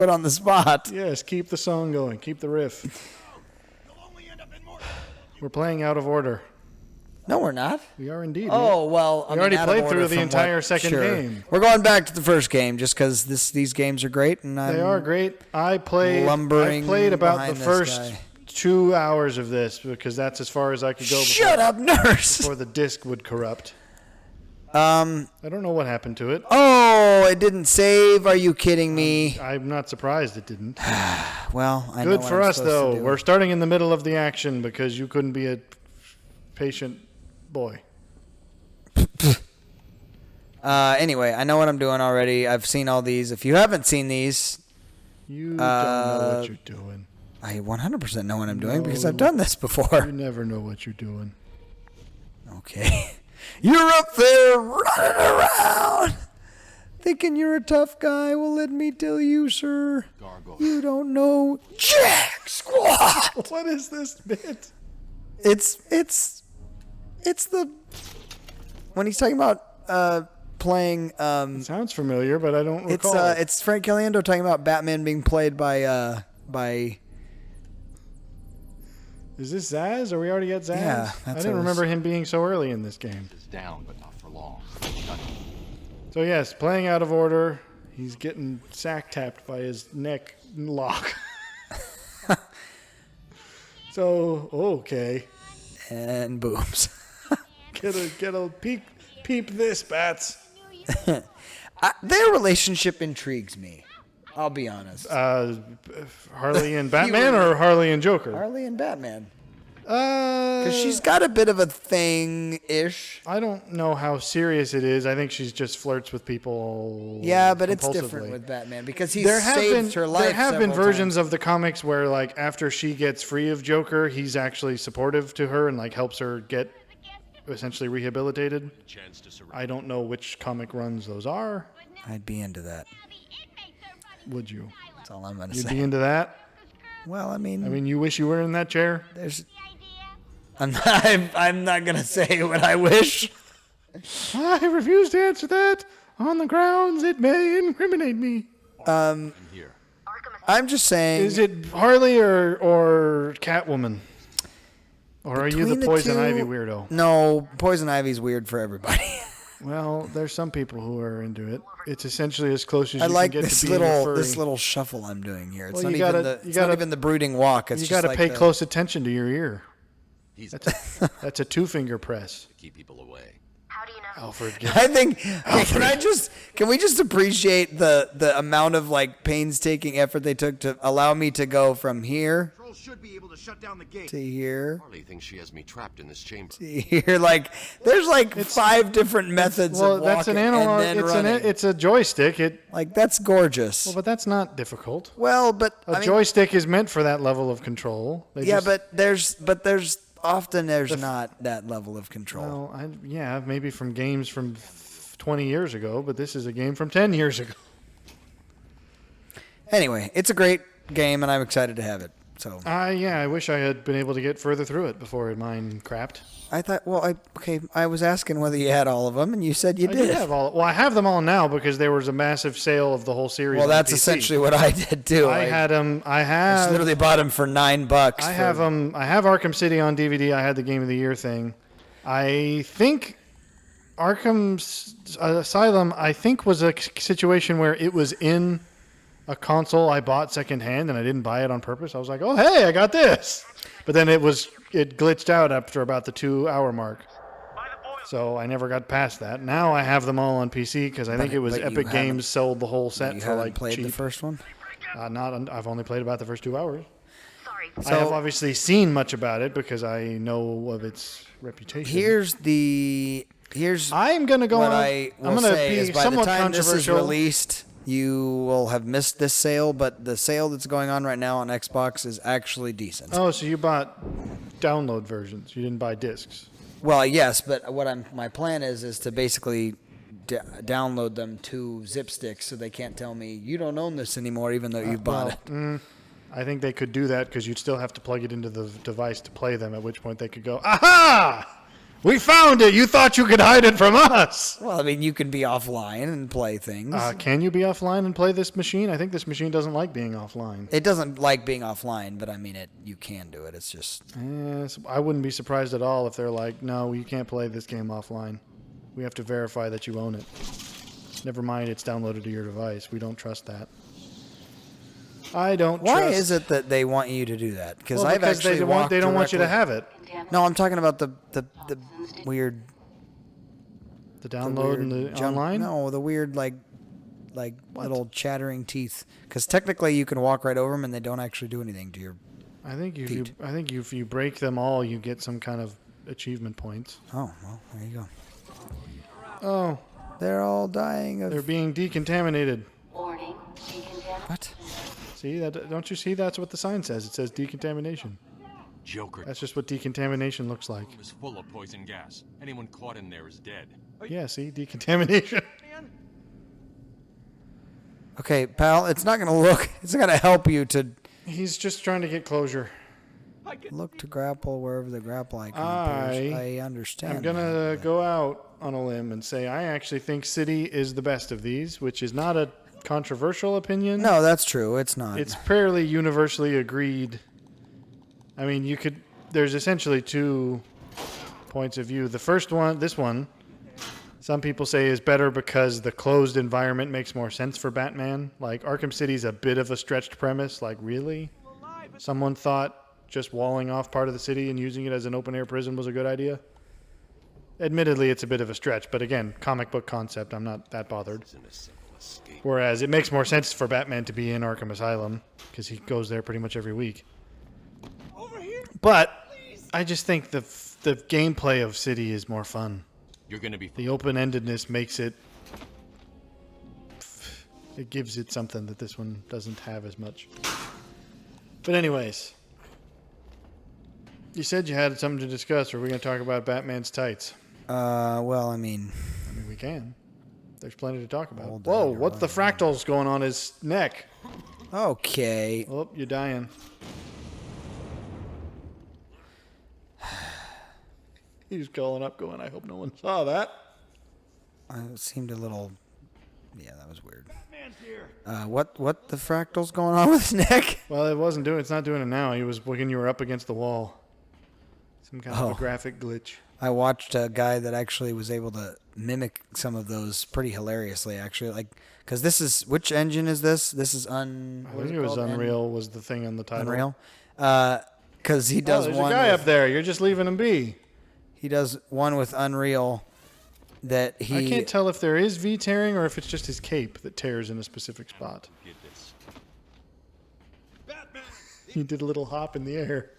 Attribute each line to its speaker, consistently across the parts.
Speaker 1: put on the spot.
Speaker 2: Yes, keep the song going. Keep the riff. We're playing out of order.
Speaker 1: No, we're not.
Speaker 2: We are indeed.
Speaker 1: Oh, well,
Speaker 2: we already played through the entire second game.
Speaker 1: We're going back to the first game just because these games are great. And
Speaker 2: they are great. I played about the first 2 hours of this because that's as far as I could go.
Speaker 1: Shut up, nurse!
Speaker 2: Before the disc would corrupt. I don't know what happened to it.
Speaker 1: Oh, it didn't save. Are you kidding me?
Speaker 2: I'm not surprised it didn't.
Speaker 1: Well, I know
Speaker 2: good
Speaker 1: what
Speaker 2: for
Speaker 1: I'm
Speaker 2: us, though. We're starting in the middle of the action because you couldn't be a patient boy.
Speaker 1: Anyway, I know what I'm doing already. I've seen all these. If you haven't seen these...
Speaker 2: You don't know what you're doing.
Speaker 1: I 100% know what I'm doing because I've done this before.
Speaker 2: You never know what you're doing.
Speaker 1: Okay. You're up there running around thinking you're a tough guy. Well, let me tell you, sir. You don't know jack squat.
Speaker 2: What is this bit?
Speaker 1: It's the... When he's talking about playing...
Speaker 2: it sounds familiar, but I don't recall.
Speaker 1: It's Frank Caliendo talking about Batman being played by...
Speaker 2: Is this Zaz? Are we already at Zaz?
Speaker 1: Yeah,
Speaker 2: I didn't remember him being so early in this game.
Speaker 3: It's down, but not for long.
Speaker 2: So yes, playing out of order. He's getting sack tapped by his neck lock. So okay.
Speaker 1: And boobs.
Speaker 2: Get a peep this, Bats.
Speaker 1: Their relationship intrigues me. I'll be honest.
Speaker 2: Harley and Batman or Harley and Joker?
Speaker 1: Harley and Batman. Because she's got a bit of a thing-ish.
Speaker 2: I don't know how serious it is. I think she's just flirts with people.
Speaker 1: Yeah, but it's different with Batman because he saved her life.
Speaker 2: There have been versions of the comics where, like, after she gets free of Joker, he's actually supportive to her and like helps her get essentially rehabilitated. I don't know which comic runs those are.
Speaker 1: I'd be into that.
Speaker 2: Would you?
Speaker 1: That's all I'm going to say.
Speaker 2: You'd be into that?
Speaker 1: Well, I mean,
Speaker 2: you wish you were in that chair?
Speaker 1: I'm not going to say what I wish.
Speaker 2: I refuse to answer that on the grounds it may incriminate me.
Speaker 1: I'm just saying.
Speaker 2: Is it Harley or Catwoman? Or are you the Poison Ivy weirdo?
Speaker 1: No, Poison Ivy's weird for everybody.
Speaker 2: Well, there's some people who are into it. It's essentially as close as
Speaker 1: I
Speaker 2: you
Speaker 1: like
Speaker 2: can get
Speaker 1: this
Speaker 2: to being a furry.
Speaker 1: this little shuffle I'm doing here. It's
Speaker 2: Well,
Speaker 1: not even the brooding walk. It's
Speaker 2: you
Speaker 1: got
Speaker 2: to pay close attention to your ear. That's a two-finger press.
Speaker 3: To keep people away.
Speaker 4: How do you know?
Speaker 2: Alfred.
Speaker 1: I think. Can we just appreciate the amount of like painstaking effort they took to allow me to go from here
Speaker 5: should be able to shut down the gate.
Speaker 1: to here
Speaker 3: Harley thinks she has me trapped in this chamber.
Speaker 1: to here? Like, there's like 5 different methods.
Speaker 2: Well,
Speaker 1: of
Speaker 2: that's an
Speaker 1: walking
Speaker 2: analog.
Speaker 1: and then
Speaker 2: It's a joystick.
Speaker 1: that's gorgeous.
Speaker 2: Well, but that's not difficult.
Speaker 1: Well, but
Speaker 2: A joystick is meant for that level of control.
Speaker 1: but there's often not that level of control.
Speaker 2: Well, maybe from games from 20 years ago, but this is a game from 10 years ago.
Speaker 1: Anyway, it's a great game, and I'm excited to have it. So.
Speaker 2: I wish I had been able to get further through it before mine crapped.
Speaker 1: I thought, I was asking whether you had all of them, and you said you did.
Speaker 2: I have all. Well, I have them all now because there was a massive sale of the whole series.
Speaker 1: Well, that's
Speaker 2: PC.
Speaker 1: essentially what I did too.
Speaker 2: I had them.
Speaker 1: I literally bought them for $9.
Speaker 2: I have them. I have Arkham City on DVD. I had the Game of the Year thing. I think Arkham Asylum. I think was a situation where it was in a console I bought secondhand, and I didn't buy it on purpose. I was like, "Oh, hey, I got this," but then it glitched out after about the 2-hour mark. So I never got past that. Now I have them all on PC because I think it was Epic Games sold the whole set for like
Speaker 1: played
Speaker 2: cheap.
Speaker 1: The first one?
Speaker 2: I've only played about the first 2 hours.
Speaker 4: Sorry.
Speaker 2: I have obviously seen much about it because I know of its reputation. I'm gonna go.
Speaker 1: I'm gonna say is by the time this is released, you will have missed this sale. But the sale that's going on right now on Xbox is actually decent.
Speaker 2: Oh, so you bought download versions? You didn't buy discs?
Speaker 1: Well, yes, but my plan is to basically download them to zip sticks so they can't tell me you don't own this anymore, even though you've bought it.
Speaker 2: I think they could do that because you'd still have to plug it into the device to play them. At which point they could go, "Aha! We found it. You thought you could hide it from us.
Speaker 1: Well, I mean, you can be offline and play things.
Speaker 2: Can you be offline and play this machine? I think this machine doesn't like being offline.
Speaker 1: It doesn't like being offline, but I mean, you can do it. It's just...
Speaker 2: Yes, I wouldn't be surprised at all if they're like, no, you can't play this game offline. We have to verify that you own it. Never mind, it's downloaded to your device. We don't trust that. I don't trust...
Speaker 1: Why is it that they want you to do that?
Speaker 2: Because
Speaker 1: I've actually
Speaker 2: they don't want you to have it.
Speaker 1: No, I'm talking about the weird...
Speaker 2: The download and the online?
Speaker 1: No, the weird, like little chattering teeth. Because technically you can walk right over them and they don't actually do anything to your
Speaker 2: I think
Speaker 1: feet.
Speaker 2: if you break them all, you get some kind of achievement points.
Speaker 1: Oh, well, there you go.
Speaker 2: Oh.
Speaker 1: They're all dying of...
Speaker 2: They're being decontaminated.
Speaker 4: Warning, decontamination.
Speaker 1: What?
Speaker 2: See that? Don't you see? That's what the sign says. It says decontamination.
Speaker 3: Joker
Speaker 2: That's just what decontamination looks like.
Speaker 3: was full of poison gas. Anyone caught in there is dead.
Speaker 2: Yeah, see, decontamination.
Speaker 1: Okay, pal, it's not going to help you to
Speaker 2: He's just trying to get closure.
Speaker 1: look to grapple wherever the grapple icon appears. I understand.
Speaker 2: I'm gonna go out on a limb and say I actually think City is the best of these, which is not a controversial opinion.
Speaker 1: No, that's true. It's not.
Speaker 2: It's fairly universally agreed. I mean, there's essentially two points of view. The first one, this one, some people say is better because the closed environment makes more sense for Batman. Like, Arkham City's a bit of a stretched premise. Like, really? Someone thought just walling off part of the city and using it as an open-air prison was a good idea? Admittedly, it's a bit of a stretch, but again, comic book concept, I'm not that bothered. Whereas it makes more sense for Batman to be in Arkham Asylum, because he goes there pretty much every week. But I just think the gameplay of City is more fun.
Speaker 3: You're gonna be
Speaker 2: The open-endedness makes it... It gives it something that this one doesn't have as much. But anyways... You said you had something to discuss. Or are we going to talk about Batman's tights?
Speaker 1: Well, I mean,
Speaker 2: We can. There's plenty to talk about.
Speaker 1: Hold
Speaker 2: Whoa,
Speaker 1: on,
Speaker 2: what's the fractals going on his neck?
Speaker 1: okay.
Speaker 2: Oh, you're dying. He's calling up going, I hope no one saw that.
Speaker 1: It seemed a little... Yeah, that was weird. What the fractal's going on with his neck?
Speaker 2: Well, it's not doing it now. He was when you were up against the wall. Some kind of a graphic glitch.
Speaker 1: I watched a guy that actually was able to mimic some of those pretty hilariously, actually. Like, because this is... Which engine is this? This is
Speaker 2: I think it was Unreal was the thing on the title.
Speaker 1: Unreal? Because he does
Speaker 2: there's
Speaker 1: one...
Speaker 2: a guy
Speaker 1: with-
Speaker 2: up there. You're just leaving him be.
Speaker 1: He does one with Unreal that he...
Speaker 2: I can't tell if there is V-tearing or if it's just his cape that tears in a specific spot.
Speaker 3: get this.
Speaker 2: He did a little hop in the air.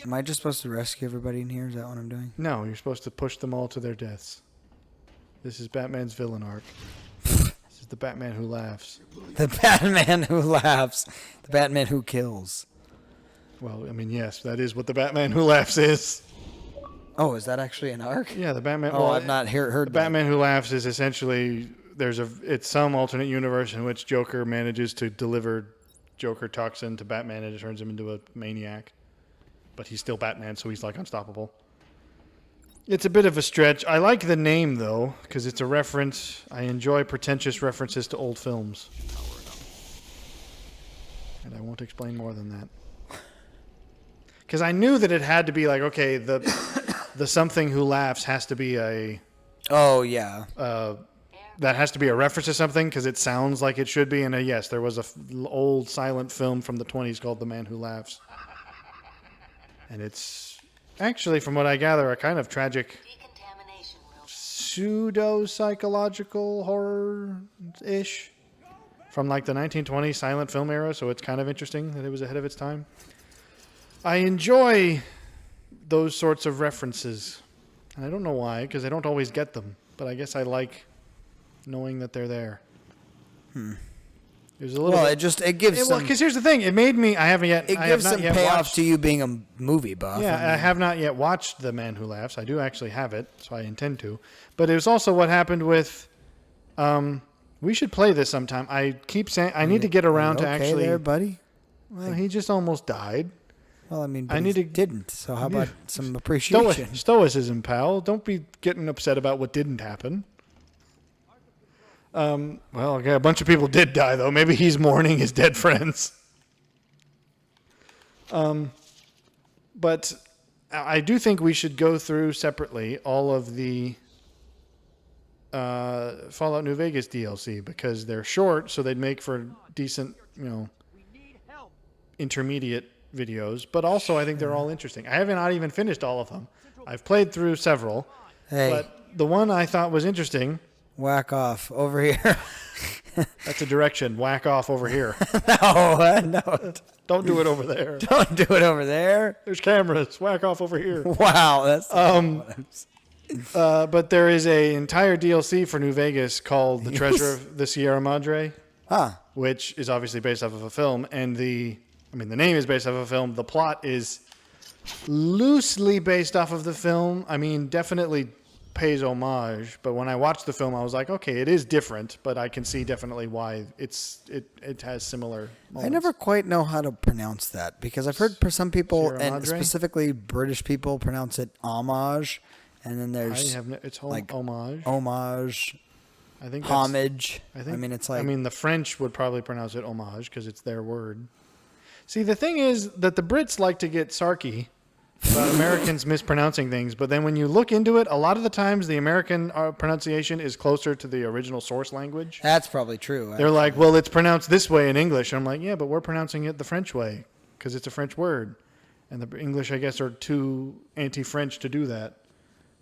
Speaker 1: Am I just supposed to rescue everybody in here? Is that what I'm doing?
Speaker 2: No, you're supposed to push them all to their deaths. This is Batman's villain arc. This is the Batman who laughs.
Speaker 1: The Batman who laughs. The Batman who kills.
Speaker 2: Well, I mean, yes, that is what the Batman who laughs is.
Speaker 1: Oh, is that actually an arc?
Speaker 2: Yeah, the Batman.
Speaker 1: Oh,
Speaker 2: well,
Speaker 1: I've not heard
Speaker 2: The Batman who laughs is essentially it's some alternate universe in which Joker manages to deliver Joker toxin to Batman and it turns him into a maniac. But he's still Batman, so he's like unstoppable. It's a bit of a stretch. I like the name though, because it's a reference. I enjoy pretentious references to old films. And I won't explain more than that. Because I knew that it had to be like, okay, the something who laughs has to be a...
Speaker 1: Oh, yeah.
Speaker 2: That has to be a reference to something because it sounds like it should be. And yes, there was a old silent film from the 20s called The Man Who Laughs. And it's actually, from what I gather, a kind of tragic
Speaker 4: Decontamination will
Speaker 2: pseudo-psychological horror-ish from like the 1920s silent film era. So it's kind of interesting that it was ahead of its time. I enjoy those sorts of references. And I don't know why, because I don't always get them. But I guess I like knowing that they're there. There's a little.
Speaker 1: Well,
Speaker 2: bit,
Speaker 1: it gives some...
Speaker 2: because here's the thing. It made me. I haven't yet.
Speaker 1: It
Speaker 2: I
Speaker 1: gives
Speaker 2: have not
Speaker 1: some
Speaker 2: yet
Speaker 1: payoff
Speaker 2: watched,
Speaker 1: to you being a movie buff.
Speaker 2: Yeah,
Speaker 1: I mean,
Speaker 2: I have not yet watched The Man Who Laughs. I do actually have it, so I intend to. But it was also what happened with. We should play this sometime. I keep saying I need to get around to
Speaker 1: okay
Speaker 2: actually.
Speaker 1: there, buddy?
Speaker 2: Well, he just almost died.
Speaker 1: Well, I mean,
Speaker 2: I
Speaker 1: but
Speaker 2: need
Speaker 1: he
Speaker 2: to-
Speaker 1: didn't. So how about some appreciation?
Speaker 2: Stoicism, pal. Don't be getting upset about what didn't happen. Well, okay, a bunch of people did die, though. Maybe he's mourning his dead friends. But I do think we should go through separately all of the Fallout New Vegas DLC because they're short, so they'd make for decent, intermediate videos. But also, I think they're all interesting. I haven't not even finished all of them. I've played through several,
Speaker 1: Hey,
Speaker 2: but the one I thought was interesting.
Speaker 1: whack off over here.
Speaker 2: That's a direction. Whack off over here.
Speaker 1: No.
Speaker 2: Don't do it over there.
Speaker 1: Don't do it over there.
Speaker 2: There's cameras. Whack off over here.
Speaker 1: Wow, that's
Speaker 2: But there is an entire DLC for New Vegas called The Treasure of the Sierra Madre, which is obviously based off of a film. And the name is based off of a film. The plot is loosely based off of the film. I mean, definitely pays homage. But when I watched the film, I was like, okay, it is different, but I can see definitely why it has similar moments.
Speaker 1: I never quite know how to pronounce that because I've heard some people,
Speaker 2: Sierra
Speaker 1: and
Speaker 2: Madre?
Speaker 1: specifically British people, pronounce it homage, and then there's
Speaker 2: It's
Speaker 1: like
Speaker 2: homage.
Speaker 1: homage,
Speaker 2: I think
Speaker 1: homage.
Speaker 2: I think.
Speaker 1: It's like
Speaker 2: the French would probably pronounce it homage because it's their word. See, the thing is that the Brits like to get sarky about Americans mispronouncing things, but then when you look into it, a lot of the times the American pronunciation is closer to the original source language.
Speaker 1: that's probably true.
Speaker 2: They're like, well, it's pronounced this way in English. And I'm like, yeah, but we're pronouncing it the French way because it's a French word. And the English, I guess, are too anti-French to do that.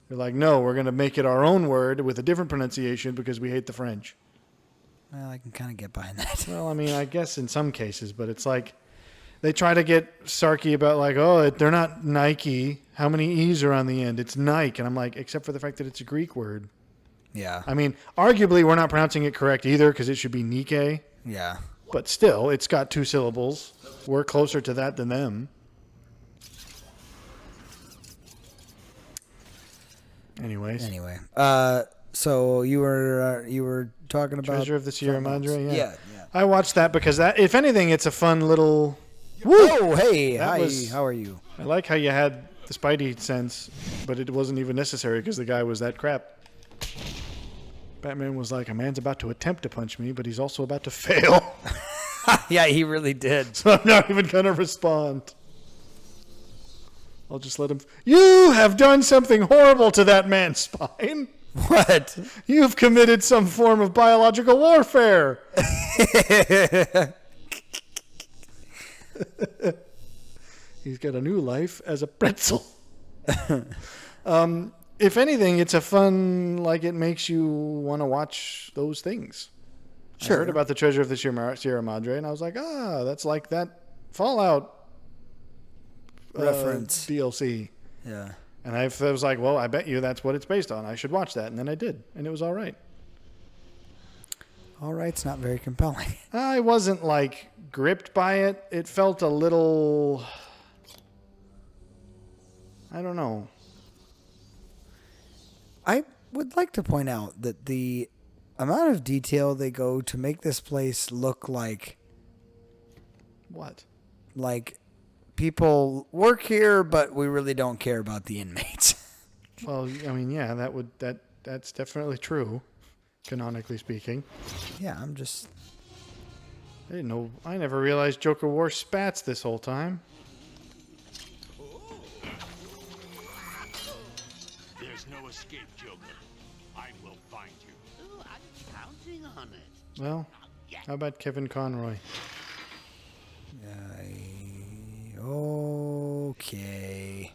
Speaker 2: They're like, no, we're going to make it our own word with a different pronunciation because we hate the French.
Speaker 1: Well, I can kind of get behind that.
Speaker 2: Well, I mean, I guess in some cases, but it's like they try to get sarky about like, oh, they're not Nike. How many E's are on the end? It's Nike. And I'm like, except for the fact that it's a Greek word.
Speaker 1: Yeah.
Speaker 2: I mean, arguably, we're not pronouncing it correct either because it should be Nike.
Speaker 1: Yeah.
Speaker 2: But still, it's got 2 syllables. We're closer to that than them. Anyways.
Speaker 1: Anyway, so you were talking about
Speaker 2: Treasure of the Sierra Madre?
Speaker 1: Yeah.
Speaker 2: I watched that because that, if anything, it's a fun little...
Speaker 1: Whoa, hey,
Speaker 2: That
Speaker 1: hi,
Speaker 2: was-
Speaker 1: how are you?
Speaker 2: I like how you had the Spidey sense, but it wasn't even necessary because the guy was that crap. Batman was like, a man's about to attempt to punch me, but he's also about to fail.
Speaker 1: Yeah, he really did.
Speaker 2: So I'm not even going to respond. I'll just let him... You have done something horrible to that man's spine.
Speaker 1: What?
Speaker 2: You've committed some form of biological warfare. He's got a new life as a pretzel. If anything, it's a fun, like it makes you want to watch those things.
Speaker 1: Sure.
Speaker 2: I heard about the Treasure of the Sierra Madre, and I was like, that's like that Fallout
Speaker 1: Reference.
Speaker 2: DLC.
Speaker 1: Yeah.
Speaker 2: And I was like, well, I bet you that's what it's based on. I should watch that. And then I did, and it was all right.
Speaker 1: All right, it's not very compelling.
Speaker 2: I wasn't like gripped by it. It felt a little, I don't know.
Speaker 1: I would like to point out that the amount of detail they go to make this place look like
Speaker 2: What?
Speaker 1: people work here, but we really don't care about the inmates.
Speaker 2: Well, I mean, yeah, that's definitely true, canonically speaking.
Speaker 1: Yeah, I'm just...
Speaker 2: I didn't know. I never realized Joker wore spats this whole time.
Speaker 3: There's no escape, Joker. I will find you.
Speaker 6: Oh, I'm counting on it.
Speaker 2: Well, how about Kevin Conroy?
Speaker 1: Okay.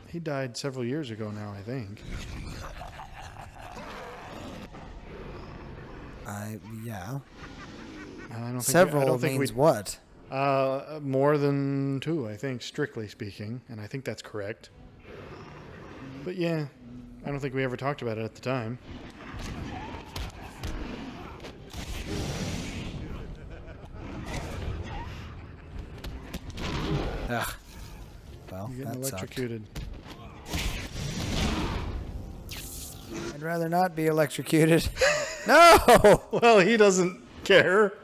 Speaker 2: He died several years ago now, I think.
Speaker 1: Yeah.
Speaker 2: I don't think
Speaker 1: Several
Speaker 2: I don't think
Speaker 1: means what?
Speaker 2: more than 2, I think, strictly speaking, and I think that's correct. But yeah, I don't think we ever talked about it at the time.
Speaker 1: Ugh. Well,
Speaker 2: You're getting
Speaker 1: that sucked.
Speaker 2: electrocuted.
Speaker 1: I'd rather not be electrocuted. No!
Speaker 2: Well, he doesn't care.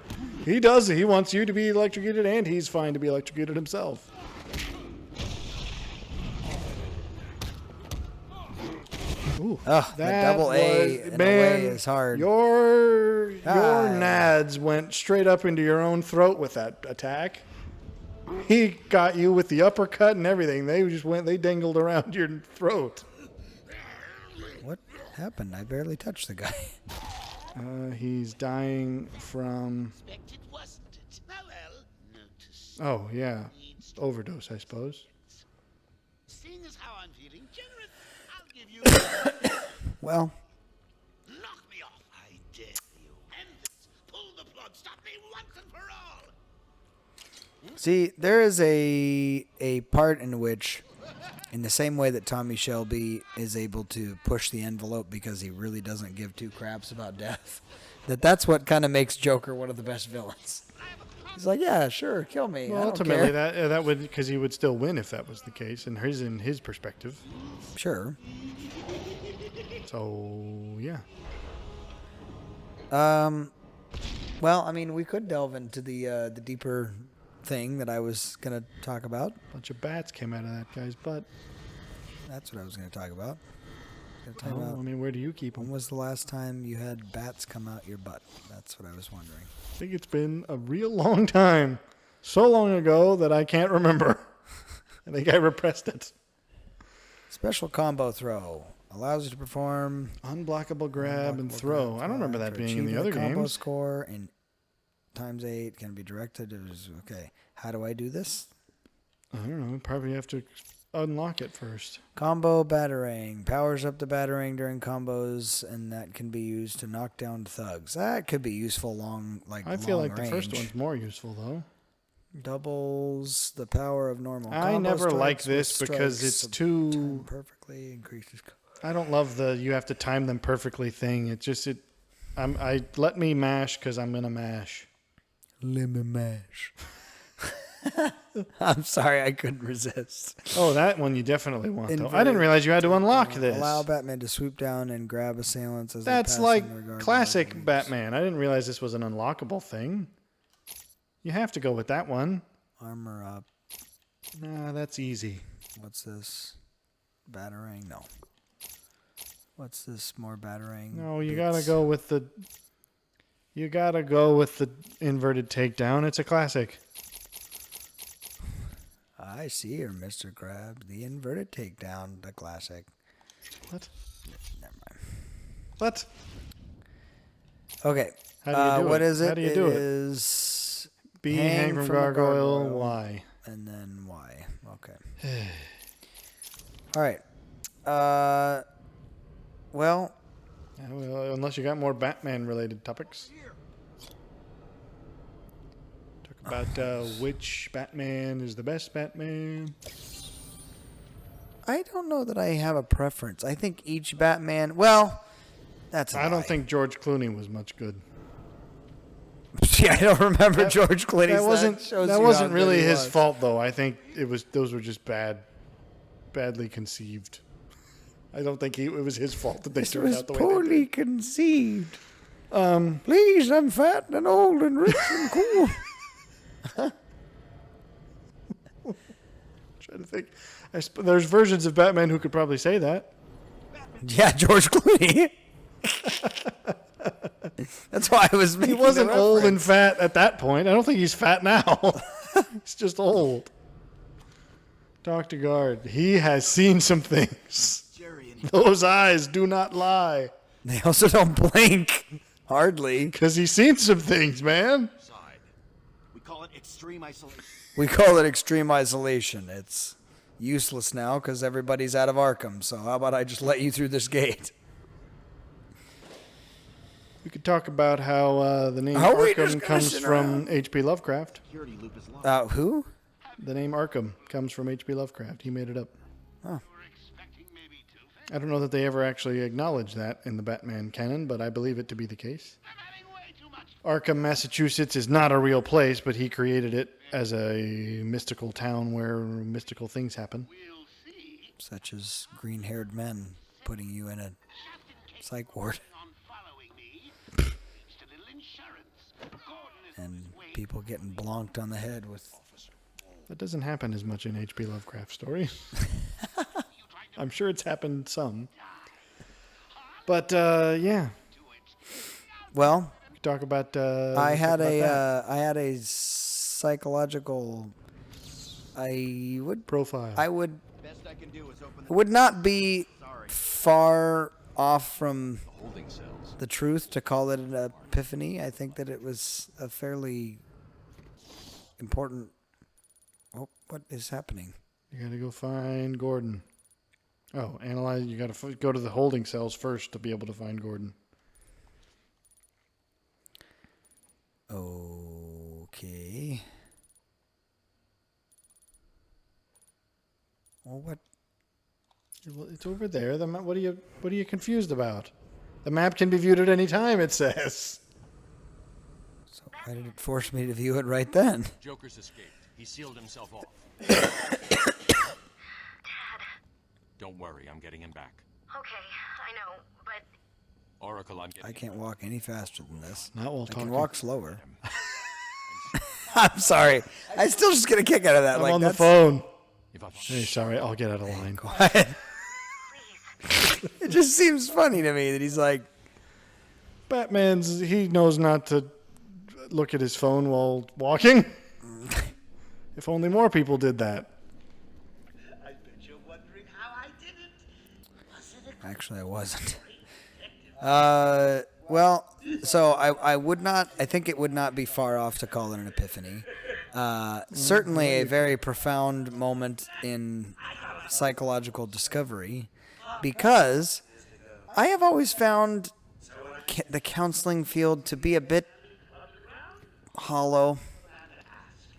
Speaker 2: He does. He wants you to be electrocuted, and he's fine to be electrocuted himself. Ooh,
Speaker 1: Oh, the double A in a way is hard.
Speaker 2: Your
Speaker 1: Ah.
Speaker 2: nads went straight up into your own throat with that attack. He got you with the uppercut and everything. They dangled around your throat.
Speaker 1: What happened? I barely touched the guy.
Speaker 2: He's dying from...
Speaker 6: Expected, wasn't it? Oh, well. Notice.
Speaker 2: Oh, yeah. Overdose, I suppose.
Speaker 6: Seeing as how I'm feeling generous, I'll give you...
Speaker 1: Well,
Speaker 6: Knock me off. I dare you. End this. Pull the plug. Stop me once and for all.
Speaker 1: see, there is a part in which, in the same way that Tommy Shelby is able to push the envelope because he really doesn't give two craps about death, that's what kind of makes Joker one of the best villains. He's like, yeah, sure, kill me.
Speaker 2: Well,
Speaker 1: I don't
Speaker 2: ultimately,
Speaker 1: care.
Speaker 2: that would... Because he would still win if that was the case, in his perspective.
Speaker 1: Sure.
Speaker 2: So, yeah.
Speaker 1: Well, I mean, we could delve into the deeper thing that I was gonna talk about.
Speaker 2: A bunch of bats came out of that guy's butt.
Speaker 1: That's what I was gonna talk about.
Speaker 2: Oh, I mean, where do you keep
Speaker 1: When
Speaker 2: them?
Speaker 1: was the last time you had bats come out your butt? That's what I was wondering.
Speaker 2: I think it's been a real long time. So long ago that I can't remember. I think I repressed it.
Speaker 1: Special combo throw allows you to perform
Speaker 2: Unblockable grab and
Speaker 1: unblockable
Speaker 2: throw.
Speaker 1: grab
Speaker 2: I don't remember
Speaker 1: for
Speaker 2: that being in the
Speaker 1: achieving
Speaker 2: other
Speaker 1: a combo
Speaker 2: games.
Speaker 1: score in ×8 can be directed. Okay, how do I do this?
Speaker 2: I don't know. Probably have to unlock it first.
Speaker 1: Combo battering powers up the battering during combos, and that can be used to knock down thugs. That could be useful
Speaker 2: I feel like
Speaker 1: long
Speaker 2: the first
Speaker 1: range.
Speaker 2: one's more useful, though.
Speaker 1: Doubles the power of normal.
Speaker 2: I
Speaker 1: combo
Speaker 2: never like
Speaker 1: strikes
Speaker 2: this
Speaker 1: with
Speaker 2: because
Speaker 1: strikes
Speaker 2: it's
Speaker 1: of
Speaker 2: too...
Speaker 1: time perfectly increases.
Speaker 2: I don't love the you have to time them perfectly thing. It just... I let me mash because I'm going to mash.
Speaker 1: Lemon mash. I'm sorry, I couldn't resist.
Speaker 2: Oh, that one you definitely want, though. I didn't realize you had to unlock this.
Speaker 1: Allow Batman to swoop down and grab assailants as
Speaker 2: That's
Speaker 1: they pass
Speaker 2: like
Speaker 1: in regard to
Speaker 2: classic
Speaker 1: weapons.
Speaker 2: Batman. I didn't realize this was an unlockable thing. You have to go with that one.
Speaker 1: Armor up.
Speaker 2: Nah, that's easy.
Speaker 1: What's this? Battering? No. What's this? More battering?
Speaker 2: No, you
Speaker 1: bits?
Speaker 2: gotta go with the... You gotta go with the inverted takedown. It's a classic.
Speaker 1: I see here, Mr. Crab. The inverted takedown, the classic.
Speaker 2: What?
Speaker 1: Never mind.
Speaker 2: What?
Speaker 1: Okay.
Speaker 2: How do you do
Speaker 1: what
Speaker 2: it?
Speaker 1: is it?
Speaker 2: How do you do it?
Speaker 1: Is
Speaker 2: B, hang from
Speaker 1: the
Speaker 2: gargoyle, Y.
Speaker 1: And then Y. Okay. All right. Well,
Speaker 2: Yeah, well, unless you got more Batman-related topics. Talk about which Batman is the best Batman.
Speaker 1: I don't know that I have a preference. I think each Batman. Well, that's. I
Speaker 2: I don't think George Clooney was much good.
Speaker 1: Yeah, I don't remember George Clooney.
Speaker 2: That wasn't really his fault, though. I think those were just badly conceived. I don't think it was his fault that they
Speaker 1: This
Speaker 2: turned
Speaker 1: was
Speaker 2: out the way they
Speaker 1: poorly
Speaker 2: did.
Speaker 1: conceived. Please, I'm fat and old and rich and cool.
Speaker 2: Trying to think. There's versions of Batman who could probably say that.
Speaker 1: Yeah, George Clooney. That's why I was
Speaker 2: He
Speaker 1: making
Speaker 2: wasn't
Speaker 1: the
Speaker 2: old and
Speaker 1: reference.
Speaker 2: fat at that point. I don't think he's fat now. He's just old. Dr. Guard, he has seen some things.
Speaker 5: Jerry and
Speaker 2: Those eyes do not lie.
Speaker 1: They also don't blink. Hardly.
Speaker 2: Because he's seen some things, man.
Speaker 5: side. We call it extreme isolation.
Speaker 1: We call it extreme isolation. It's useless now because everybody's out of Arkham. So how about I just let you through this gate?
Speaker 2: We could talk about how the name
Speaker 1: Are we just
Speaker 2: Arkham
Speaker 1: gonna
Speaker 2: comes
Speaker 1: sit
Speaker 2: from
Speaker 1: around?
Speaker 2: H.P. Lovecraft.
Speaker 5: Security loop is locked.
Speaker 1: Who?
Speaker 2: The name Arkham comes from H.P. Lovecraft. He made it up. I don't know that they ever actually acknowledge that in the Batman canon, but I believe it to be the case. Arkham, Massachusetts is not a real place, but he created it as a mystical town where mystical things happen.
Speaker 1: Such as green-haired men putting you in a psych ward. And people getting blonked on the head with...
Speaker 2: That doesn't happen as much in H.P. Lovecraft stories. I'm sure it's happened some. But yeah,
Speaker 1: Well,
Speaker 2: we talk about.
Speaker 1: I had
Speaker 2: that.
Speaker 1: I had a psychological. I would
Speaker 2: Profile.
Speaker 5: Best I can do is open
Speaker 1: it would not be far off from
Speaker 3: Holding cells.
Speaker 1: the truth to call it an epiphany. I think that it was a fairly important. Oh, what is happening?
Speaker 2: You gotta go find Gordon. Oh, analyze. You gotta go to the holding cells first to be able to find Gordon.
Speaker 1: Okay. Well, what?
Speaker 2: Well, it's over there. What are you confused about? The map can be viewed at any time. It says.
Speaker 1: So why did it force me to view it right then?
Speaker 3: Joker's escaped. He sealed himself off.
Speaker 7: Dad.
Speaker 3: Don't worry, I'm getting him back.
Speaker 7: Okay, I know, but
Speaker 3: Oracle, I'm getting
Speaker 1: I can't walk any faster than this.
Speaker 2: Not while
Speaker 1: I
Speaker 2: talking.
Speaker 1: can walk slower. I'm sorry. I still just get a kick out of that.
Speaker 2: I'm
Speaker 1: like
Speaker 2: on the
Speaker 1: that's
Speaker 2: phone.
Speaker 3: If I
Speaker 2: Hey, sorry. I'll get out of line.
Speaker 1: quiet. It just seems funny to me that he's like,
Speaker 2: He knows not to look at his phone while walking. If only more people did that.
Speaker 6: I bet you're wondering how I did it. Was it a
Speaker 1: actually, I wasn't. Well, so I would not. I think it would not be far off to call it an epiphany. Certainly, a very profound moment in psychological discovery, because I have always found the counseling field to be a bit hollow.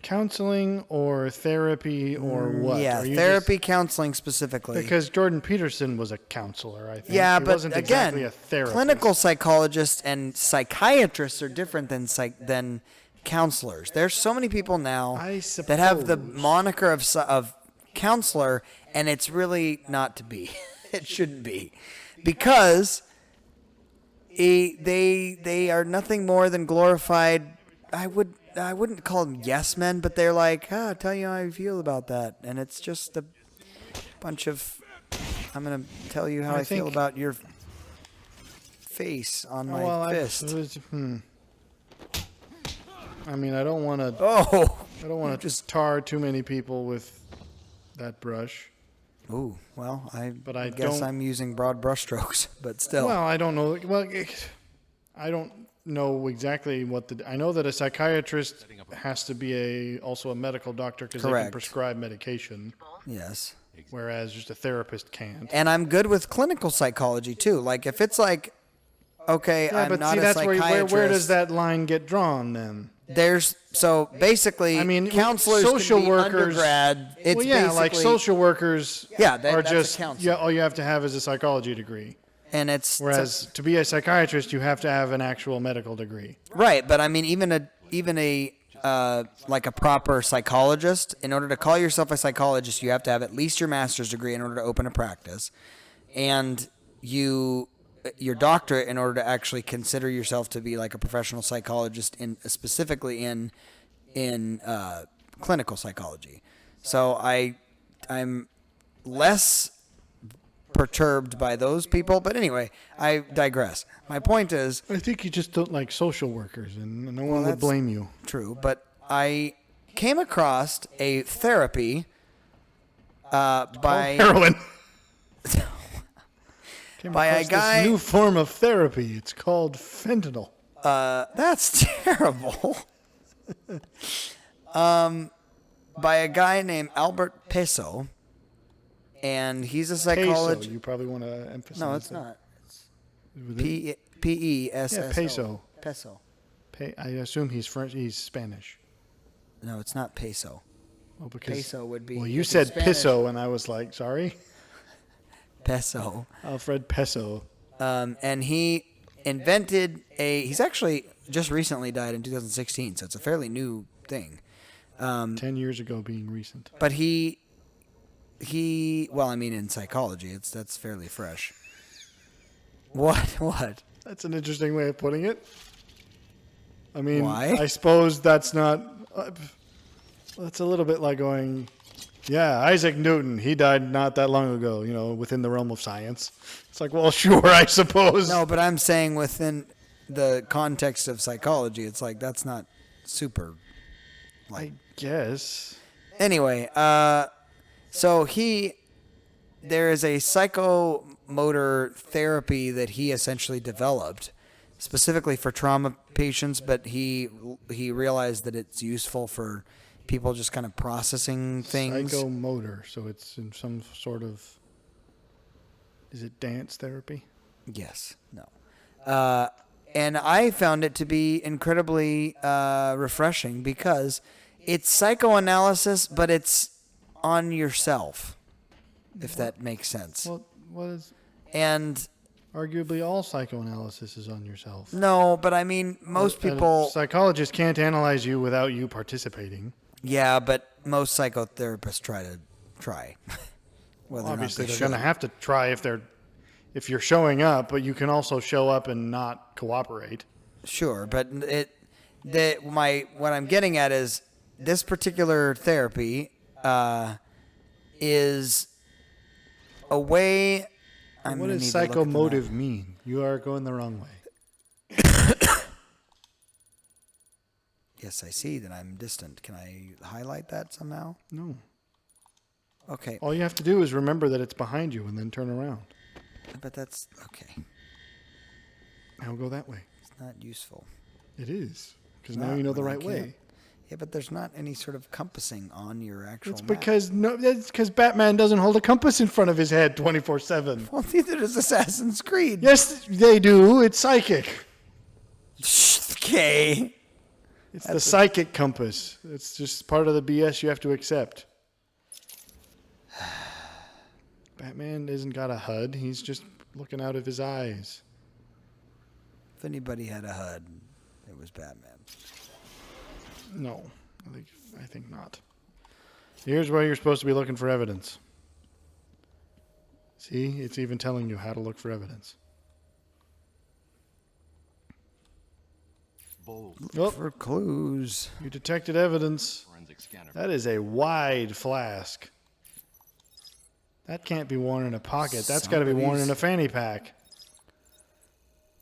Speaker 2: Counseling or therapy or what?
Speaker 1: Yeah,
Speaker 2: Are you
Speaker 1: therapy, counseling specifically.
Speaker 2: just- because Jordan Peterson was a counselor, I think.
Speaker 1: Yeah,
Speaker 2: he
Speaker 1: but
Speaker 2: wasn't
Speaker 1: again,
Speaker 2: exactly a therapist.
Speaker 1: clinical psychologists and psychiatrists are different than counselors. There's so many people now
Speaker 2: I
Speaker 1: that have the
Speaker 2: suppose.
Speaker 1: moniker of counselor, and it's really not to be. It shouldn't be, because they are nothing more than glorified. I wouldn't call them yes men, but they're like, I'll tell you how I feel about that, and it's just a bunch of, I'm gonna tell you how I feel
Speaker 2: think-
Speaker 1: about your face on my fist.
Speaker 2: I mean, I don't want to.
Speaker 1: Oh,
Speaker 2: I don't want to just tar too many people with that brush.
Speaker 1: ooh. Well, I
Speaker 2: I
Speaker 1: guess
Speaker 2: don't-
Speaker 1: I'm using broad brushstrokes, but still.
Speaker 2: Well, I don't know. Well, I don't know exactly what I know that a psychiatrist has to be also a medical doctor because they can
Speaker 1: Correct.
Speaker 2: prescribe medication,
Speaker 1: Yes.
Speaker 2: whereas just a therapist can't.
Speaker 1: And I'm good with clinical psychology too. Like if it's like, okay,
Speaker 2: Yeah,
Speaker 1: I'm
Speaker 2: but
Speaker 1: not
Speaker 2: see,
Speaker 1: a
Speaker 2: that's
Speaker 1: psychiatrist.
Speaker 2: where does that line get drawn then?
Speaker 1: There's so basically,
Speaker 2: I mean,
Speaker 1: counselors,
Speaker 2: social
Speaker 1: can be
Speaker 2: workers.
Speaker 1: undergrad. It's
Speaker 2: Well, yeah, like
Speaker 1: basically-
Speaker 2: social workers.
Speaker 1: Yeah,
Speaker 2: are
Speaker 1: that's a
Speaker 2: just
Speaker 1: counselor.
Speaker 2: all you have to have is a psychology degree.
Speaker 1: and it's
Speaker 2: Whereas to be a psychiatrist, you have to have an actual medical degree.
Speaker 1: right. But I mean, even a like a proper psychologist, in order to call yourself a psychologist, you have to have at least your master's degree in order to open a practice, and your doctorate in order to actually consider yourself to be like a professional psychologist specifically in clinical psychology. So I'm less perturbed by those people, but anyway, I digress. My point is
Speaker 2: I think you just don't like social workers, and no one would
Speaker 1: that's-
Speaker 2: blame you.
Speaker 1: true, but I came across a therapy by
Speaker 2: Heroin. Came
Speaker 1: By a
Speaker 2: across
Speaker 1: guy-
Speaker 2: This new form of therapy. It's called fentanyl.
Speaker 1: that's terrible. By a guy named Albert Peso, and he's a
Speaker 2: Peso.
Speaker 1: psychologist.
Speaker 2: You probably want to emphasize.
Speaker 1: No, it's
Speaker 2: that.
Speaker 1: not.
Speaker 2: With it.
Speaker 1: Pesso.
Speaker 2: Yeah, peso.
Speaker 1: Peso.
Speaker 2: I assume he's French. He's Spanish.
Speaker 1: No, it's not peso.
Speaker 2: Well, because
Speaker 1: Peso would be.
Speaker 2: well, you
Speaker 1: if it's
Speaker 2: said
Speaker 1: Spanish,
Speaker 2: pisso, and I was like, sorry,
Speaker 1: Peso.
Speaker 2: Alfred Peso.
Speaker 1: And he invented he's actually just recently died in 2016, so it's a fairly new thing.
Speaker 2: 10 years ago, being recent.
Speaker 1: But well, I mean, in psychology, that's fairly fresh. What?
Speaker 2: That's an interesting way of putting it. I mean,
Speaker 1: Why?
Speaker 2: I suppose that's not. That's a little bit like going. Yeah, Isaac Newton. He died not that long ago, you know, within the realm of science. It's like, well, sure, I suppose.
Speaker 1: No, but I'm saying within the context of psychology, it's like that's not super.
Speaker 2: I guess.
Speaker 1: Anyway, so there is a psychomotor therapy that he essentially developed specifically for trauma patients, but he realized that it's useful for people just kind of processing things.
Speaker 2: Psychomotor, so it's in some sort of, is it dance therapy?
Speaker 1: Yes. No. And I found it to be incredibly refreshing because it's psychoanalysis, but it's on yourself, if that makes sense.
Speaker 2: Well, what is...
Speaker 1: And
Speaker 2: Arguably all psychoanalysis is on yourself.
Speaker 1: no, but I mean, most people...
Speaker 2: Psychologists can't analyze you without you participating.
Speaker 1: Yeah, but most psychotherapists try. Whether or not
Speaker 2: Obviously,
Speaker 1: they
Speaker 2: they're going to have to try if you're showing up, but you can also show up and not cooperate.
Speaker 1: Sure, but what I'm getting at is this particular therapy is a way.
Speaker 2: What does psychomotive mean? You are going the wrong way.
Speaker 1: Yes, I see that I'm distant. Can I highlight that somehow?
Speaker 2: No.
Speaker 1: Okay,
Speaker 2: All you have to do is remember that it's behind you and then turn around.
Speaker 1: but that's okay.
Speaker 2: Now go that way.
Speaker 1: It's not useful.
Speaker 2: It is, because
Speaker 1: Not
Speaker 2: now you know the
Speaker 1: when I
Speaker 2: right
Speaker 1: can't.
Speaker 2: way.
Speaker 1: Yeah, but there's not any sort of compassing on your actual
Speaker 2: It's
Speaker 1: map.
Speaker 2: because Batman doesn't hold a compass in front of his head 24/7.
Speaker 1: Well, neither does Assassin's Creed.
Speaker 2: Yes, they do. It's psychic.
Speaker 1: Okay.
Speaker 2: It's the psychic compass. It's just part of the BS you have to accept. Batman isn't got a HUD. He's just looking out of his eyes.
Speaker 1: If anybody had a HUD, it was Batman.
Speaker 2: No, I think not. Here's where you're supposed to be looking for evidence. See, it's even telling you how to look for evidence.
Speaker 3: Bold
Speaker 2: Oh,
Speaker 1: For clues.
Speaker 2: you detected evidence.
Speaker 3: forensic scanner.
Speaker 2: That is a wide flask. That can't be worn in a pocket. That's got to be worn in a fanny pack.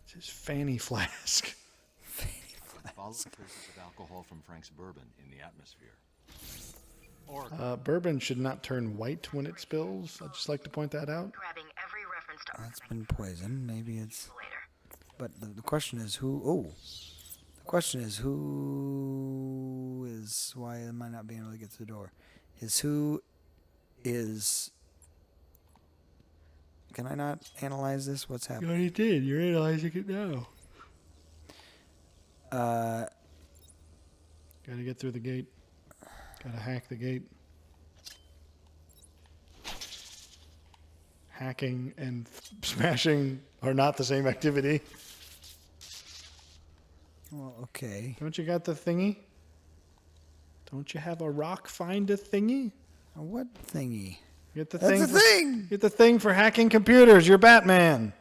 Speaker 2: It's his fanny flask.
Speaker 3: Follow traces of alcohol from Frank's bourbon in the atmosphere. Or
Speaker 2: Bourbon should not turn white when it spills. I'd just like to point that out.
Speaker 7: Grabbing every reference to
Speaker 1: That's been poisoned. Maybe it's.
Speaker 7: later.
Speaker 1: But the question is who. Oh. The question is who is. Why am I not being able to get to the door? Is who is. Can I not analyze this? What's
Speaker 2: You
Speaker 1: happening?
Speaker 2: already did. You're analyzing it now. Gotta get through the gate. Gotta hack the gate. Hacking and smashing are not the same activity.
Speaker 1: Well, okay.
Speaker 2: Don't you got the thingy? Don't you have a rock find a thingy?
Speaker 1: What thingy?
Speaker 2: Get the
Speaker 1: That's
Speaker 2: thing
Speaker 1: a
Speaker 2: for,
Speaker 1: thing!
Speaker 2: Get the thing for hacking computers. You're Batman.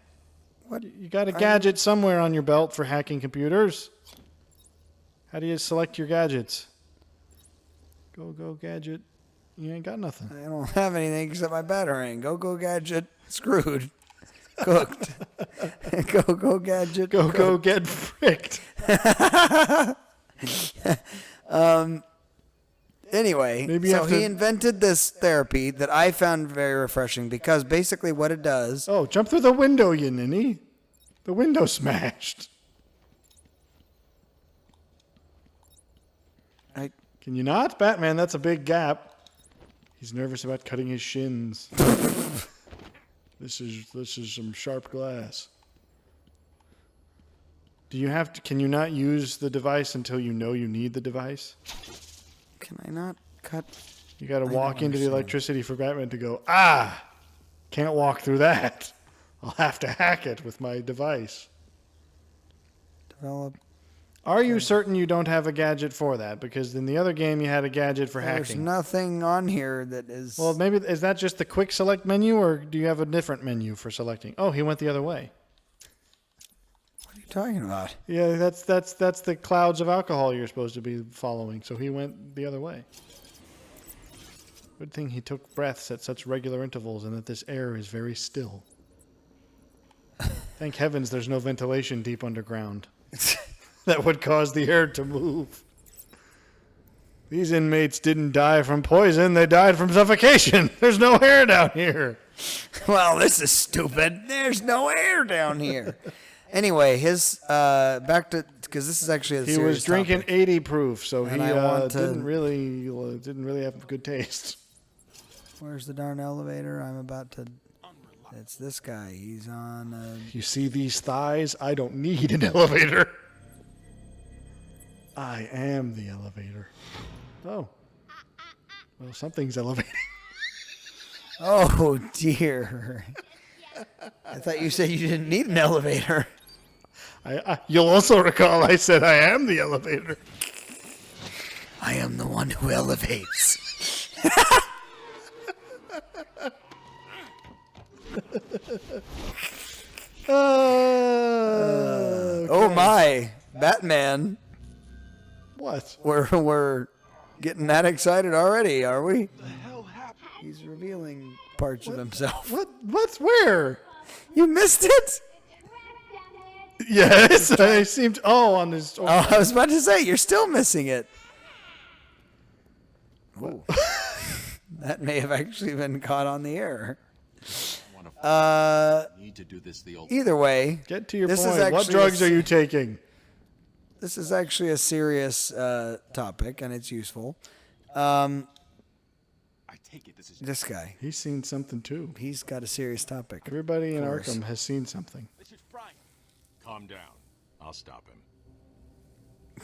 Speaker 1: What?
Speaker 2: You got a gadget somewhere on your belt for hacking computers. How do you select your gadgets? Go gadget. You ain't got nothing.
Speaker 1: I don't have anything except my batarang. Go gadget. Screwed. Cooked. Go gadget.
Speaker 2: Go get fricked.
Speaker 1: Anyway,
Speaker 2: Maybe you
Speaker 1: so
Speaker 2: have
Speaker 1: he
Speaker 2: to-
Speaker 1: invented this therapy that I found very refreshing because basically what it does.
Speaker 2: Oh, jump through the window, you ninny. The window smashed. Can you not? Batman, that's a big gap. He's nervous about cutting his shins. This is some sharp glass. Do you have to, can you not use the device until you know you need the device?
Speaker 1: Can I not cut?
Speaker 2: You got to
Speaker 1: I
Speaker 2: walk
Speaker 1: don't
Speaker 2: into the
Speaker 1: understand.
Speaker 2: electricity for Batman to go, can't walk through that. I'll have to hack it with my device.
Speaker 1: Develop.
Speaker 2: Are you certain you don't have a gadget for that? Because in the other game you had a gadget for
Speaker 1: There's
Speaker 2: hacking.
Speaker 1: nothing on here that is.
Speaker 2: Well, maybe, is that just the quick select menu, or do you have a different menu for selecting? Oh, he went the other way.
Speaker 1: What are you talking about?
Speaker 2: Yeah, that's the clouds of alcohol you're supposed to be following. So he went the other way. Good thing he took breaths at such regular intervals and that this air is very still. Thank heavens there's no ventilation deep underground. That would cause the air to move. These inmates didn't die from poison, they died from suffocation. There's no air down here.
Speaker 1: Well, this is stupid. There's no air down here. Anyway, his back to because this is actually a
Speaker 2: He
Speaker 1: serious
Speaker 2: was drinking
Speaker 1: topic.
Speaker 2: 80 proof, so
Speaker 1: And
Speaker 2: he
Speaker 1: I want to-
Speaker 2: didn't really have good taste.
Speaker 1: Where's the darn elevator? I'm about to. It's this guy. He's on.
Speaker 2: You see these thighs? I don't need an elevator. I am the elevator. Oh. Well, something's elevating.
Speaker 1: Oh dear. I thought you said you didn't need an elevator.
Speaker 2: You'll also recall I said I am the elevator.
Speaker 1: I am the one who elevates. Oh my, Batman!
Speaker 2: What?
Speaker 1: We're getting that excited already, are we? He's revealing parts of himself.
Speaker 2: What? What's where?
Speaker 1: You missed it?
Speaker 2: Yes, I seemed. Oh, on his.
Speaker 1: Oh, I was about to say you're still missing it. Whoa. That may have actually been caught on the air.
Speaker 3: Need to do this the old
Speaker 1: Either way,
Speaker 2: Get to your
Speaker 1: this is
Speaker 2: point. What
Speaker 1: actually
Speaker 2: drugs
Speaker 1: a-
Speaker 2: are you taking?
Speaker 1: this is actually a serious topic, and it's useful.
Speaker 3: I take it this is
Speaker 1: This guy,
Speaker 2: He's seen something too.
Speaker 1: he's got a serious topic.
Speaker 2: Everybody in
Speaker 1: Of course.
Speaker 2: Arkham has seen something.
Speaker 3: this is Frank. Calm down. I'll stop him.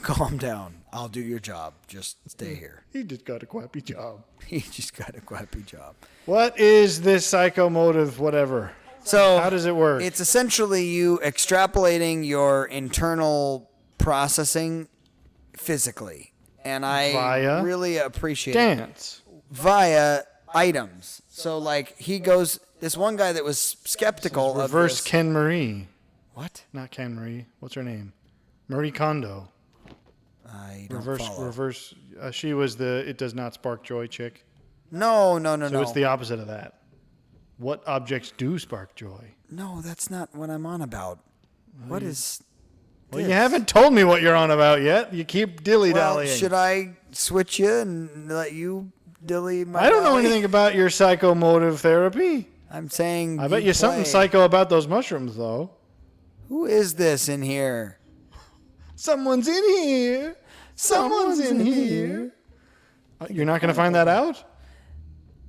Speaker 1: Calm down. I'll do your job. Just stay here.
Speaker 2: He just got a crappy job.
Speaker 1: He just got a crappy job.
Speaker 2: What is this psychomotive whatever?
Speaker 1: So
Speaker 2: How does it work?
Speaker 1: It's essentially you extrapolating your internal processing physically, and I
Speaker 2: Via
Speaker 1: really appreciate it.
Speaker 2: Dance.
Speaker 1: Via items. So like he goes. This one guy that was skeptical of
Speaker 2: Reverse
Speaker 1: this.
Speaker 2: Ken Marie.
Speaker 1: What?
Speaker 2: Not Ken Marie. What's her name? Marie Kondo.
Speaker 1: I don't follow.
Speaker 2: Reverse. She was the it does not spark joy chick.
Speaker 1: No.
Speaker 2: So it's the opposite of that. What objects do spark joy?
Speaker 1: No, that's not what I'm on about. What is?
Speaker 2: Well, you
Speaker 1: this?
Speaker 2: haven't told me what you're on about yet. You keep
Speaker 1: Well,
Speaker 2: dilly-dallying.
Speaker 1: should I switch you and let you dilly my
Speaker 2: I don't know
Speaker 1: dally?
Speaker 2: anything about your psychomotive therapy.
Speaker 1: I'm saying.
Speaker 2: I bet you something
Speaker 1: play.
Speaker 2: psycho about those mushrooms, though.
Speaker 1: Who is this in here?
Speaker 2: Someone's in here. Someone's in here. You're not going to find that out?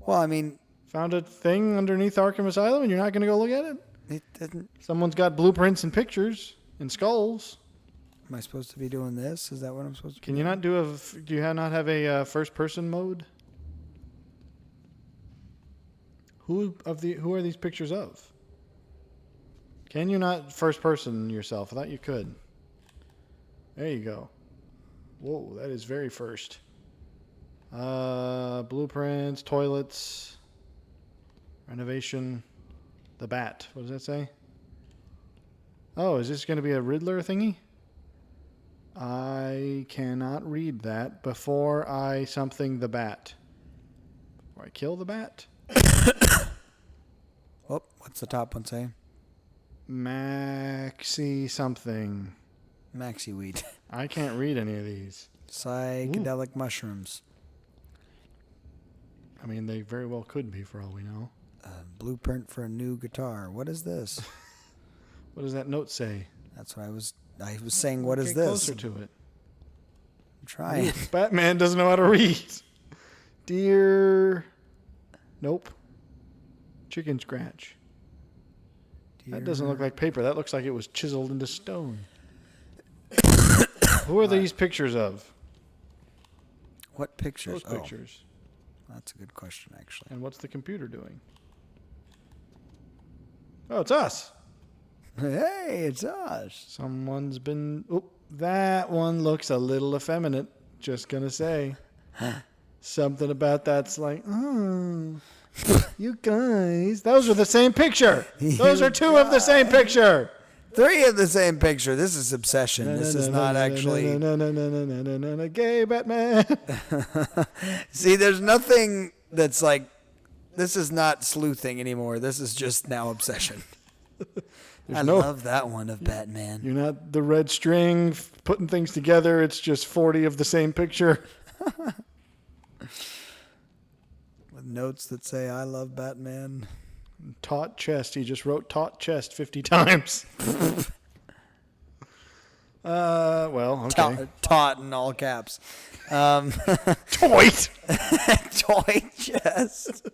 Speaker 1: Well, I mean,
Speaker 2: Found a thing underneath Arkham Asylum and you're not going to go look at it?
Speaker 1: it didn't.
Speaker 2: Someone's got blueprints and pictures and skulls.
Speaker 1: Am I supposed to be doing this? Is that what I'm supposed to?
Speaker 2: Can you not do do you not have a first-person mode? Who are these pictures of? Can you not first-person yourself? I thought you could. There you go. Whoa, that is very first. Blueprints, toilets, renovation, the bat. What does that say? Oh, is this going to be a Riddler thingy? I cannot read that before I something the bat. Before I kill the bat?
Speaker 1: Oh, what's the top one say?
Speaker 2: Maxi something.
Speaker 1: Maxi weed.
Speaker 2: I can't read any of these.
Speaker 1: Psychedelic mushrooms.
Speaker 2: I mean, they very well could be for all we know.
Speaker 1: Blueprint for a new guitar. What is this?
Speaker 2: What does that note say?
Speaker 1: That's what I was saying. What is
Speaker 2: Get
Speaker 1: this?
Speaker 2: closer to it.
Speaker 1: I'm trying.
Speaker 2: Batman doesn't know how to read. Dear. Nope. Chicken scratch. That doesn't look like paper. That looks like it was chiseled into stone. Who are these pictures of?
Speaker 1: What pictures?
Speaker 2: Those pictures.
Speaker 1: That's a good question, actually.
Speaker 2: And what's the computer doing? Oh, it's us.
Speaker 1: Hey, it's us.
Speaker 2: Someone's been... Oh, that one looks a little effeminate. Just gonna say. Something about that's like, oh, you guys. Those are the same picture. Those are two of the same picture.
Speaker 1: Three of the same picture. This is obsession. This is not actually.
Speaker 2: Gay Batman.
Speaker 1: See, there's nothing that's like, this is not sleuthing anymore. This is just now obsession. I love that one of Batman.
Speaker 2: You're not the red string putting things together. It's just 40 of the same picture.
Speaker 1: With notes that say, I love Batman.
Speaker 2: Taut chest. He just wrote taut chest 50 times. Well, okay.
Speaker 1: Taut in all caps.
Speaker 2: Toit!
Speaker 1: Toy chest.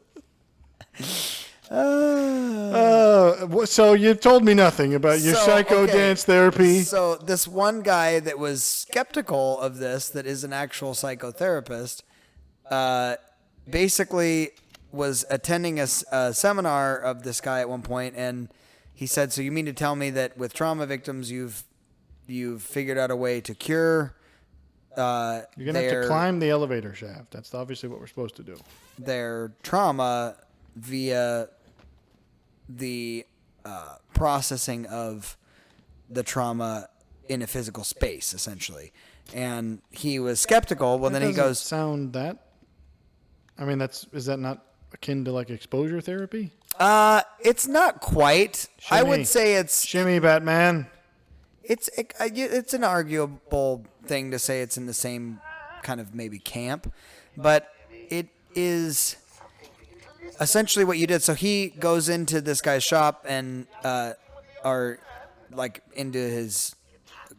Speaker 2: So you told me nothing about your psycho dance therapy.
Speaker 1: So this one guy that was skeptical of this, that is an actual psychotherapist, basically was attending a seminar of this guy at one point, and he said, so you mean to tell me that with trauma victims you've figured out a way to cure
Speaker 2: You're going to have to climb the elevator shaft. That's obviously what we're supposed to do.
Speaker 1: Their trauma via the processing of the trauma in a physical space, essentially. And he was skeptical. Well, then he goes,
Speaker 2: sound that? I mean, is that not akin to like exposure therapy?
Speaker 1: It's not quite.
Speaker 2: Shimmy.
Speaker 1: I would say it's
Speaker 2: Shimmy, Batman.
Speaker 1: It's an arguable thing to say it's in the same kind of maybe camp, but it is essentially what you did. So he goes into this guy's shop and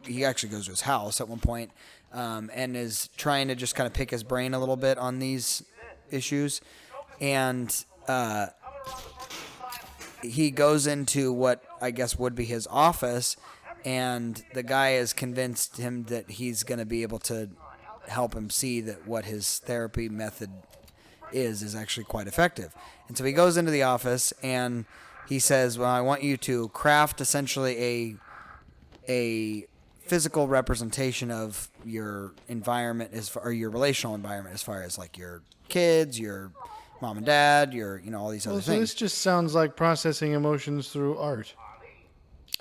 Speaker 1: he actually goes to his house at one point, and is trying to just kind of pick his brain a little bit on these issues. And he goes into what I guess would be his office, and the guy has convinced him that he's going to be able to help him see that what his therapy method is actually quite effective. And so he goes into the office and he says, well, I want you to craft essentially a physical representation of your environment or your relational environment, as far as like your kids, your mom and dad, all these other
Speaker 2: So
Speaker 1: things.
Speaker 2: this just sounds like processing emotions through art.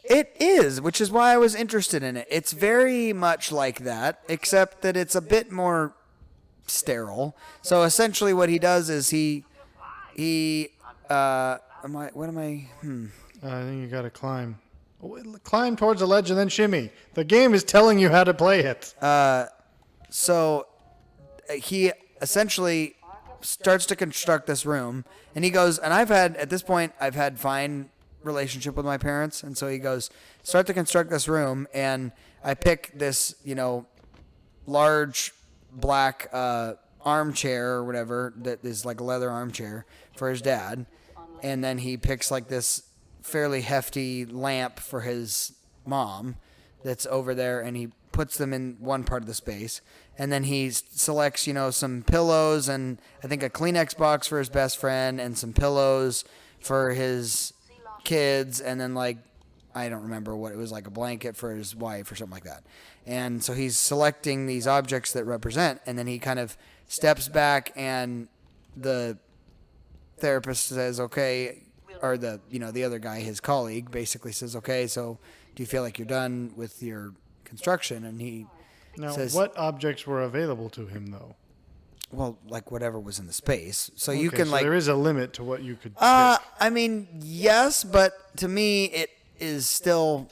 Speaker 1: It is, which is why I was interested in it. It's very much like that, except that it's a bit more sterile. So essentially what he does is I think
Speaker 2: you got to climb. Climb towards the ledge and then shimmy. The game is telling you how to play it.
Speaker 1: So he essentially starts to construct this room, and he goes, and I've had fine relationship with my parents, and so he goes, start to construct this room, and I pick this, large black armchair or whatever that is like a leather armchair for his dad, and then he picks like this fairly hefty lamp for his mom that's over there, and he puts them in one part of the space, and then he selects, some pillows and I think a Kleenex box for his best friend and some pillows for his kids, and then like I don't remember what it was, like a blanket for his wife or something like that. And so he's selecting these objects that represent, and then he kind of steps back, and the therapist says, okay, or the other guy, his colleague, basically says, okay, so do you feel like you're done with your construction? And he says,
Speaker 2: what objects were available to him though?
Speaker 1: Well, like whatever was in the space. So you can
Speaker 2: there is a limit to what you could pick.
Speaker 1: I mean, yes, but to me it is still,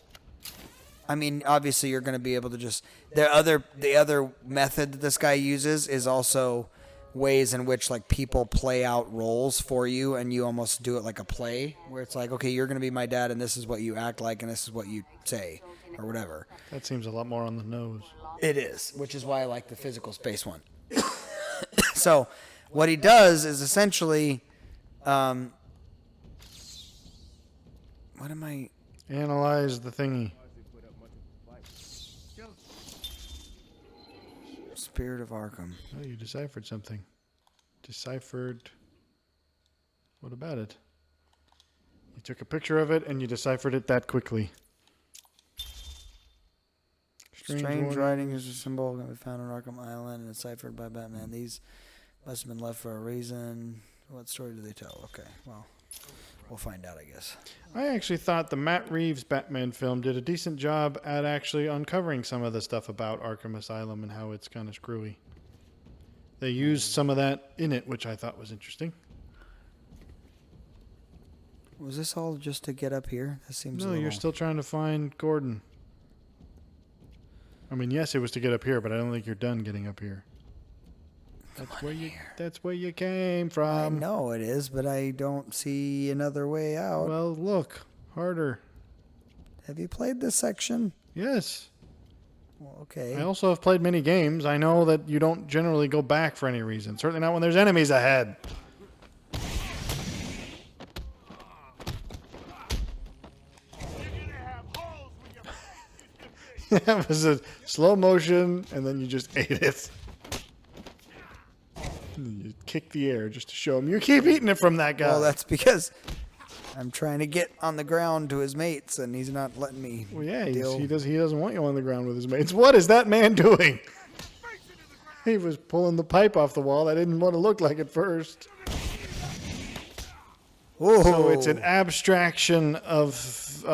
Speaker 1: I mean, obviously you're going to be able to just, the other method that this guy uses is also ways in which like people play out roles for you, and you almost do it like a play where it's like, okay, you're going to be my dad and this is what you act like and this is what you say or whatever.
Speaker 2: That seems a lot more on the nose.
Speaker 1: It is, which is why I like the physical space one. So what he does is essentially,
Speaker 2: Analyze the thingy.
Speaker 1: Spirit of Arkham.
Speaker 2: Oh, you deciphered something. What about it? You took a picture of it and you deciphered it that quickly.
Speaker 1: Strange writing is a symbol that we found on Arkham Island and deciphered by Batman. These must have been left for a reason. What story do they tell? Okay, well, we'll find out, I guess.
Speaker 2: I actually thought the Matt Reeves Batman film did a decent job at actually uncovering some of the stuff about Arkham Asylum and how it's kind of screwy. They used some of that in it, which I thought was interesting.
Speaker 1: Was this all just to get up here? That seems a
Speaker 2: No,
Speaker 1: little...
Speaker 2: you're still trying to find Gordon. I mean, yes, it was to get up here, but I don't think you're done getting up here. That's where you came
Speaker 1: I
Speaker 2: from.
Speaker 1: know it is, but I don't see another way out.
Speaker 2: Well, look, harder.
Speaker 1: Have you played this section?
Speaker 2: Yes.
Speaker 1: Well, okay.
Speaker 2: I also have played many games. I know that you don't generally go back for any reason. Certainly not when there's enemies ahead. That was a slow motion, and then you just ate it. And you kick the air just to show him you keep eating it from that guy.
Speaker 1: Well, that's because I'm trying to get on the ground to his mates, and he's not letting me.
Speaker 2: Well, yeah,
Speaker 1: deal.
Speaker 2: he doesn't want you on the ground with his mates. What is that man doing? He was pulling the pipe off the wall. I didn't want to look like it first.
Speaker 1: Whoa.
Speaker 2: So it's an abstraction of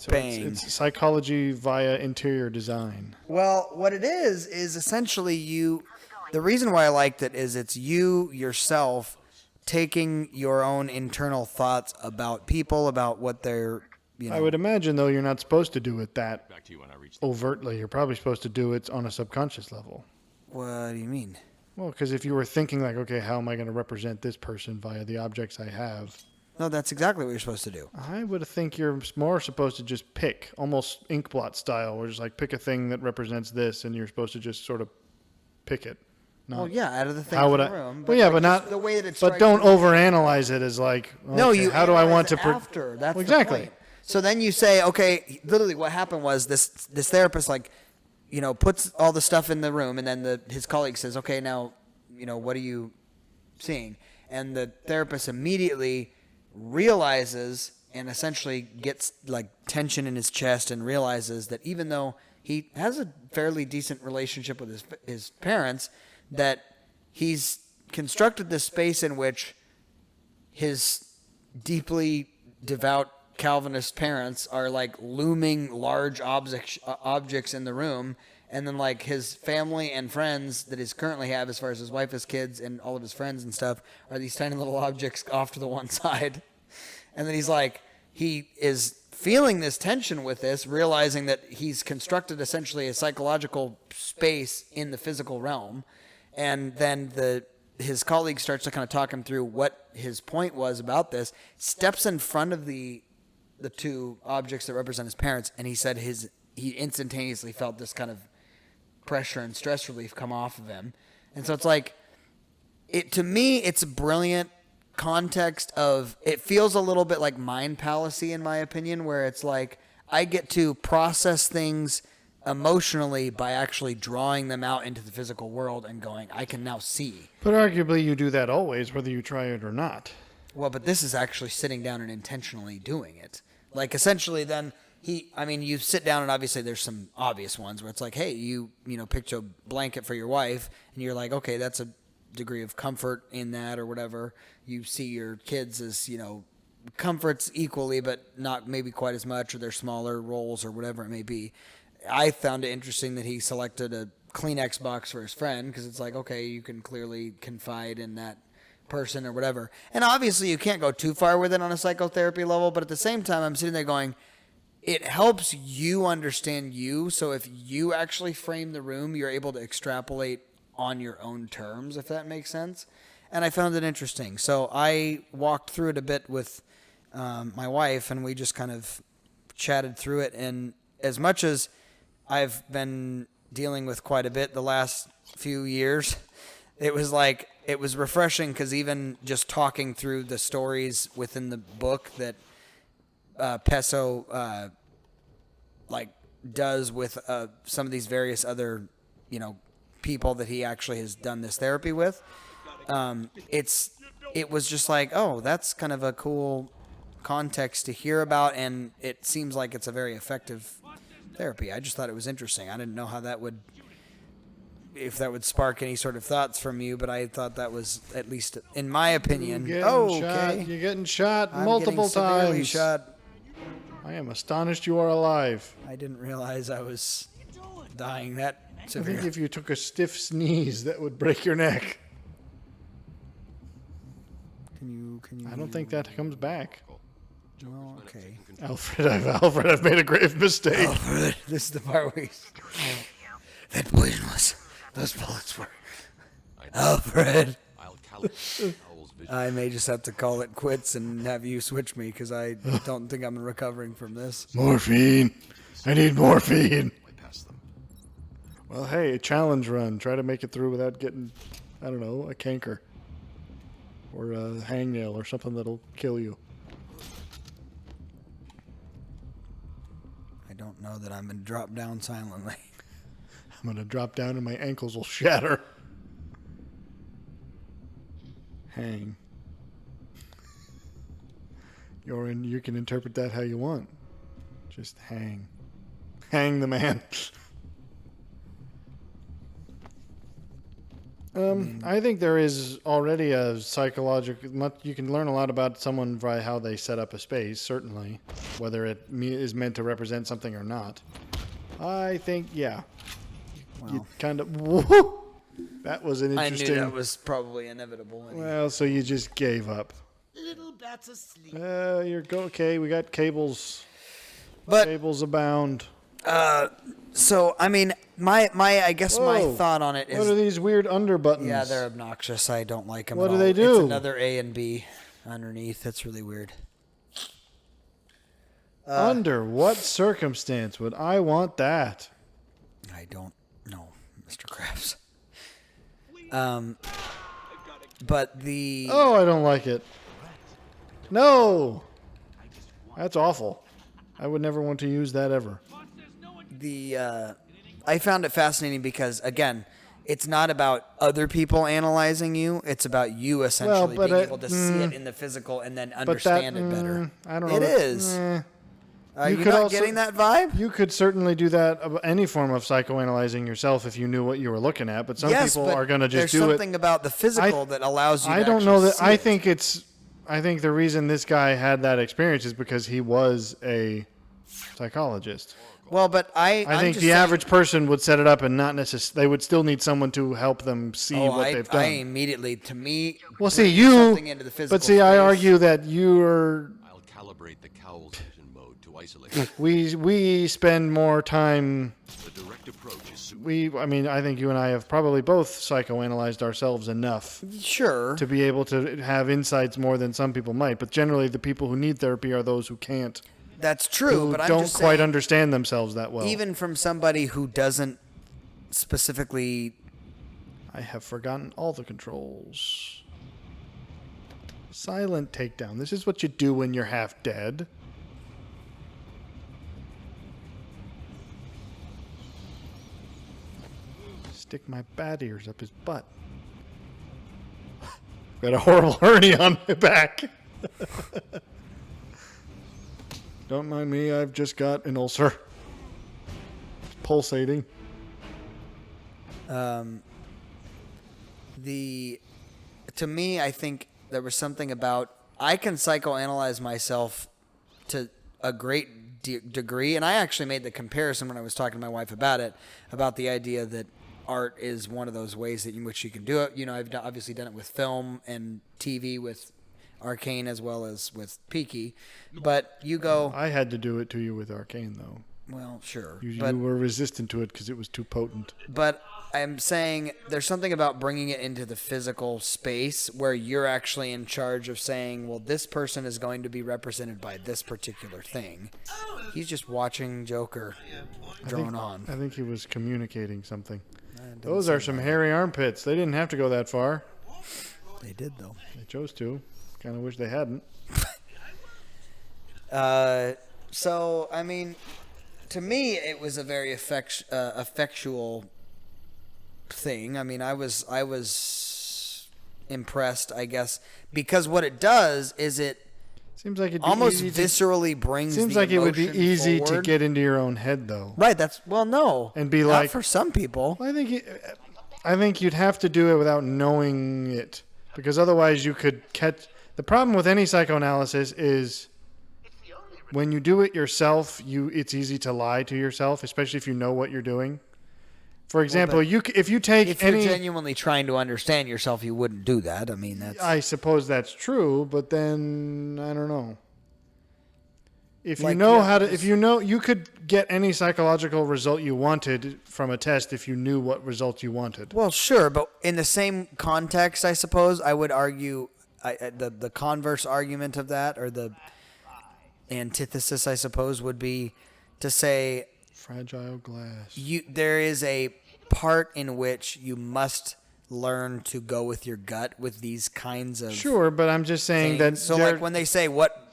Speaker 1: Bang.
Speaker 2: It's psychology via interior design.
Speaker 1: Well, what it is essentially you. The reason why I liked it is it's you yourself taking your own internal thoughts about people, about what they're, you know.
Speaker 2: I would imagine, though, you're not supposed to do it that
Speaker 3: Back to you when I reach.
Speaker 2: overtly. You're probably supposed to do it on a subconscious level.
Speaker 1: What do you mean?
Speaker 2: Well, because if you were thinking like, okay, how am I going to represent this person via the objects I have?
Speaker 1: No, that's exactly what you're supposed to do.
Speaker 2: I would think you're more supposed to just pick, almost inkblot style, where just like pick a thing that represents this, and you're supposed to just sort of pick it. Not,
Speaker 1: Well, yeah, out of the things
Speaker 2: how would
Speaker 1: in the
Speaker 2: I?
Speaker 1: room.
Speaker 2: Well, yeah,
Speaker 1: like,
Speaker 2: but not
Speaker 1: just the way that it's.
Speaker 2: But don't overanalyze it as like.
Speaker 1: No,
Speaker 2: okay,
Speaker 1: you.
Speaker 2: How do I want to?
Speaker 1: After that's
Speaker 2: well, exactly.
Speaker 1: The point. So then you say, okay. Literally, what happened was this therapist, like, you know, puts all the stuff in the room, and then his colleague says, okay, now, you know, what are you seeing? And the therapist immediately realizes and essentially gets like tension in his chest and realizes that even though he has a fairly decent relationship with his parents, that he's constructed this space in which his deeply devout Calvinist parents are like looming large objects in the room, and then like his family and friends that he's currently have, as far as his wife, his kids, and all of his friends and stuff, are these tiny little objects off to the one side. And then he's like, he is feeling this tension with this, realizing that he's constructed essentially a psychological space in the physical realm. And then his colleague starts to kind of talk him through what his point was about this, steps in front of the two objects that represent his parents, and he said he instantaneously felt this kind of pressure and stress relief come off of him. And so it's like, to me, it's a brilliant context of, it feels a little bit like Mind Palace-y in my opinion, where it's like I get to process things emotionally by actually drawing them out into the physical world and going, I can now see.
Speaker 2: But arguably you do that always, whether you try it or not.
Speaker 1: Well, but this is actually sitting down and intentionally doing it. Like, essentially then you sit down and obviously there's some obvious ones where it's like, hey, you picked a blanket for your wife, and you're like, okay, that's a degree of comfort in that or whatever. You see your kids as, comforts equally, but not maybe quite as much, or they're smaller roles or whatever it may be. I found it interesting that he selected a Kleenex box for his friend, because it's like, okay, you can clearly confide in that person or whatever. And obviously you can't go too far with it on a psychotherapy level, but at the same time I'm sitting there going, it helps you understand you. So if you actually frame the room, you're able to extrapolate on your own terms, if that makes sense. And I found it interesting. So I walked through it a bit with my wife, and we just kind of chatted through it. And as much as I've been dealing with quite a bit the last few years, it was refreshing, because even just talking through the stories within the book that Peso does with some of these various other, people that he actually has done this therapy with, it was just like, oh, that's kind of a cool context to hear about, and it seems like it's a very effective therapy. I just thought it was interesting. I didn't know if that would spark any sort of thoughts from you, but I thought that was, at least in my opinion.
Speaker 2: Okay. You're getting shot multiple times.
Speaker 1: Shot.
Speaker 2: I am astonished you are alive.
Speaker 1: I didn't realize I was dying that
Speaker 2: I think if you took a stiff sneeze, that would break your neck.
Speaker 1: Can you?
Speaker 2: I don't think that comes back.
Speaker 1: Well, okay.
Speaker 2: Alfred, I've made a grave mistake.
Speaker 1: Alfred, this is the part where he's... That poison was... Those bullets were... Alfred.
Speaker 3: I'll calibrate the owl's vision.
Speaker 1: I may just have to call it quits and have you switch me because I don't think I'm recovering from this.
Speaker 2: Morphine. I need morphine.
Speaker 3: I pass them.
Speaker 2: Well, hey, a challenge run. Try to make it through without getting, I don't know, a canker. Or a hangnail or something that'll kill you.
Speaker 1: I don't know that I'm going to drop down silently.
Speaker 2: I'm going to drop down and my ankles will shatter. Hang. You can interpret that how you want. Just hang. Hang the man. I think there is already a psychological... You can learn a lot about someone by how they set up a space, certainly. Whether it is meant to represent something or not. I think, yeah.
Speaker 1: Well,
Speaker 2: You kind of... Woo! That was an
Speaker 1: I
Speaker 2: interesting...
Speaker 1: knew that was probably inevitable. Anyway.
Speaker 2: Well, so you just gave up.
Speaker 6: Little bats asleep.
Speaker 2: Okay, we got cables.
Speaker 1: But
Speaker 2: Cables abound.
Speaker 1: so I mean, I guess my
Speaker 2: Whoa.
Speaker 1: thought on it is,
Speaker 2: What are these weird under buttons?
Speaker 1: yeah, they're obnoxious. I don't like them.
Speaker 2: What
Speaker 1: at
Speaker 2: do
Speaker 1: all.
Speaker 2: they do?
Speaker 1: It's another A and B underneath. That's really weird.
Speaker 2: Under what circumstance would I want that?
Speaker 1: I don't know, Mr. Krabs. But the
Speaker 2: Oh, I don't like it. No! That's awful. I would never want to use that ever.
Speaker 1: I found it fascinating because again, it's not about other people analyzing you. It's about you essentially
Speaker 2: but
Speaker 1: being able to see it in the physical and then understand it better.
Speaker 2: I don't know.
Speaker 1: It is. Are you
Speaker 2: could
Speaker 1: not
Speaker 2: also-
Speaker 1: getting that vibe?
Speaker 2: You could certainly do that of any form of psychoanalyzing yourself if you knew what you were looking at, but some people
Speaker 1: but
Speaker 2: are going to just
Speaker 1: there's
Speaker 2: do it.
Speaker 1: something about the physical that allows you
Speaker 2: I
Speaker 1: to
Speaker 2: don't know
Speaker 1: actually
Speaker 2: that.
Speaker 1: see
Speaker 2: I
Speaker 1: it.
Speaker 2: think the reason this guy had that experience is because he was a psychologist.
Speaker 1: Well, but
Speaker 2: I think the average person would set it up and not necessarily. They would still need someone to help them see what they've done.
Speaker 1: I immediately, to me,
Speaker 2: Well, see,
Speaker 1: bringing
Speaker 2: you.
Speaker 1: something into the physical
Speaker 2: But see, I
Speaker 1: space-
Speaker 2: argue that you're.
Speaker 3: I'll calibrate the cowl's vision mode to isolate.
Speaker 2: We spend more time.
Speaker 3: The direct approach is
Speaker 2: I mean, I think you and I have probably both psychoanalyzed ourselves enough
Speaker 1: Sure.
Speaker 2: to be able to have insights more than some people might. But generally, the people who need therapy are those who can't.
Speaker 1: That's true,
Speaker 2: Who
Speaker 1: but I'm
Speaker 2: don't
Speaker 1: just
Speaker 2: quite
Speaker 1: saying,
Speaker 2: understand themselves that well.
Speaker 1: even from somebody who doesn't specifically.
Speaker 2: I have forgotten all the controls. Silent takedown. This is what you do when you're half dead. Stick my bat ears up his butt. Got a horrible hernia on my back. Don't mind me, I've just got an ulcer. It's pulsating.
Speaker 1: To me, I think there was something about I can psychoanalyze myself to a great degree, and I actually made the comparison when I was talking to my wife about it, about the idea that art is one of those ways that in which you can do it. You know, I've obviously done it with film and TV with Arcane as well as with Peaky, but you go,
Speaker 2: I had to do it to you with Arcane, though.
Speaker 1: well, sure,
Speaker 2: You
Speaker 1: but
Speaker 2: were resistant to it because it was too potent.
Speaker 1: But I'm saying there's something about bringing it into the physical space where you're actually in charge of saying, well, this person is going to be represented by this particular thing. He's just watching Joker drone on.
Speaker 2: I think he was communicating something.
Speaker 1: Doesn't
Speaker 2: Those are
Speaker 1: seem
Speaker 2: some
Speaker 1: like
Speaker 2: hairy armpits. They didn't have to go that far.
Speaker 1: They did, though.
Speaker 2: They chose to. Kind of wish they hadn't.
Speaker 1: So, I mean, to me, it was a very effectual thing. I mean, I was impressed, I guess, because what it does is it
Speaker 2: Seems like it'd be
Speaker 1: almost
Speaker 2: easy to,
Speaker 1: viscerally brings.
Speaker 2: Seems
Speaker 1: the
Speaker 2: like it would be
Speaker 1: emotion
Speaker 2: easy to
Speaker 1: forward.
Speaker 2: get into your own head, though.
Speaker 1: Right. That's no,
Speaker 2: And be
Speaker 1: not
Speaker 2: like-
Speaker 1: for some people.
Speaker 2: I think you'd have to do it without knowing it, because otherwise you could catch. The problem with any psychoanalysis is when you do it yourself, it's easy to lie to yourself, especially if you know what you're doing. For example, if you take
Speaker 1: If you're
Speaker 2: any,
Speaker 1: genuinely trying to understand yourself, you wouldn't do that. I mean, that's
Speaker 2: I suppose that's true, but then I don't know. If
Speaker 1: Like,
Speaker 2: you know
Speaker 1: you
Speaker 2: how to,
Speaker 1: just-
Speaker 2: if you know, you could get any psychological result you wanted from a test if you knew what result you wanted.
Speaker 1: well, sure, but in the same context, I suppose I would argue the converse argument of that, or the antithesis, I suppose, would be to say
Speaker 2: Fragile glass.
Speaker 1: there is a part in which you must learn to go with your gut with these kinds of
Speaker 2: Sure, but I'm just saying
Speaker 1: things.
Speaker 2: that.
Speaker 1: So, like when they say what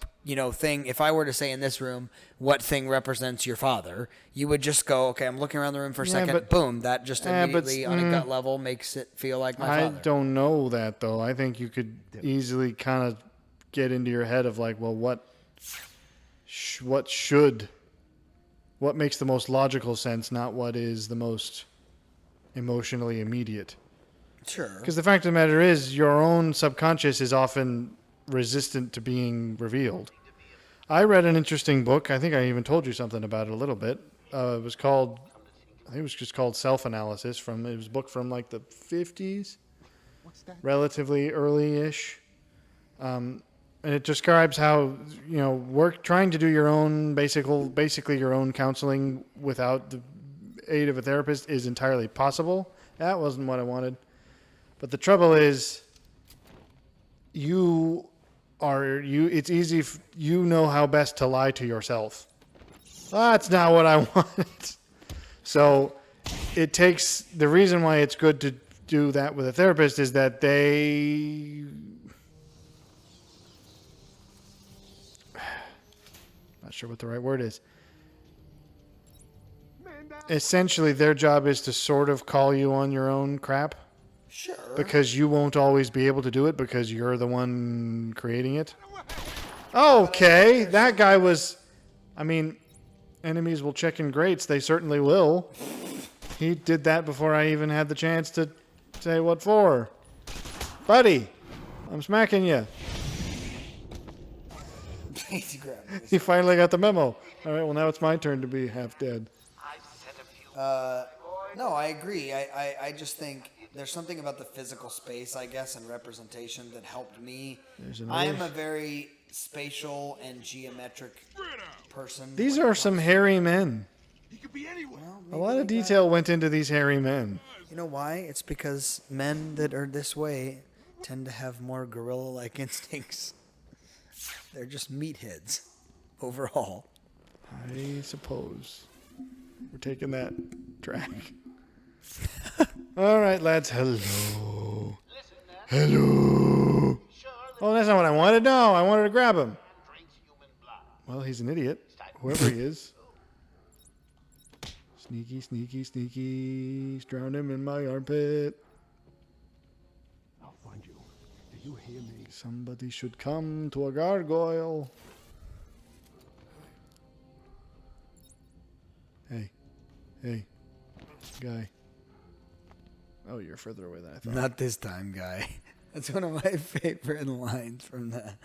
Speaker 1: thing, if I were to say in this room what thing represents your father, you would just go, okay, I'm looking around the room for a second,
Speaker 2: but-
Speaker 1: boom, that just
Speaker 2: but,
Speaker 1: immediately on a gut level makes it feel like my
Speaker 2: I
Speaker 1: father.
Speaker 2: don't know that though. I think you could easily kind of get into your head of like, well, what makes the most logical sense, not what is the most emotionally immediate.
Speaker 1: Sure.
Speaker 2: Because the fact of the matter is, your own subconscious is often resistant to being revealed. I read an interesting book. I think I even told you something about it a little bit. It was called, I think it was just called Self-Analysis. It was a book from like the 50s, relatively early-ish. And it describes how, trying to do your own, basically your own counseling without the aid of a therapist is entirely possible. That wasn't what I wanted. But the trouble is, it's easy, you know how best to lie to yourself. That's not what I want. So it takes, the reason why it's good to do that with a therapist is that not sure what the right word is. Essentially, their job is to sort of call you on your own crap.
Speaker 1: Sure.
Speaker 2: Because you won't always be able to do it because you're the one creating it. Okay, that guy was... enemies will check in grates. They certainly will. He did that before I even had the chance to say what for. Buddy, I'm smacking you. He finally got the memo. All right, well, now it's my turn to be half dead.
Speaker 1: No, I agree. I just think there's something about the physical space, I guess, and representation that helped me. I am a very spatial and geometric person.
Speaker 2: These are some hairy men.
Speaker 6: He could be anywhere.
Speaker 2: A lot of detail went into these hairy men.
Speaker 1: You know why? It's because men that are this way tend to have more gorilla-like instincts. They're just meatheads overall.
Speaker 2: I suppose. We're taking that track. All right, lads. Hello. Hello. Oh, that's not what I wanted. No, I wanted to grab him. Well, he's an idiot. Whoever he is. Sneaky, sneaky, sneaky. Drown him in my armpit.
Speaker 6: I'll find you. Do you hear me?
Speaker 2: Somebody should come to a gargoyle. Hey, guy. Oh, you're further away than I thought.
Speaker 1: Not this time, guy. That's one of my favorite lines from that.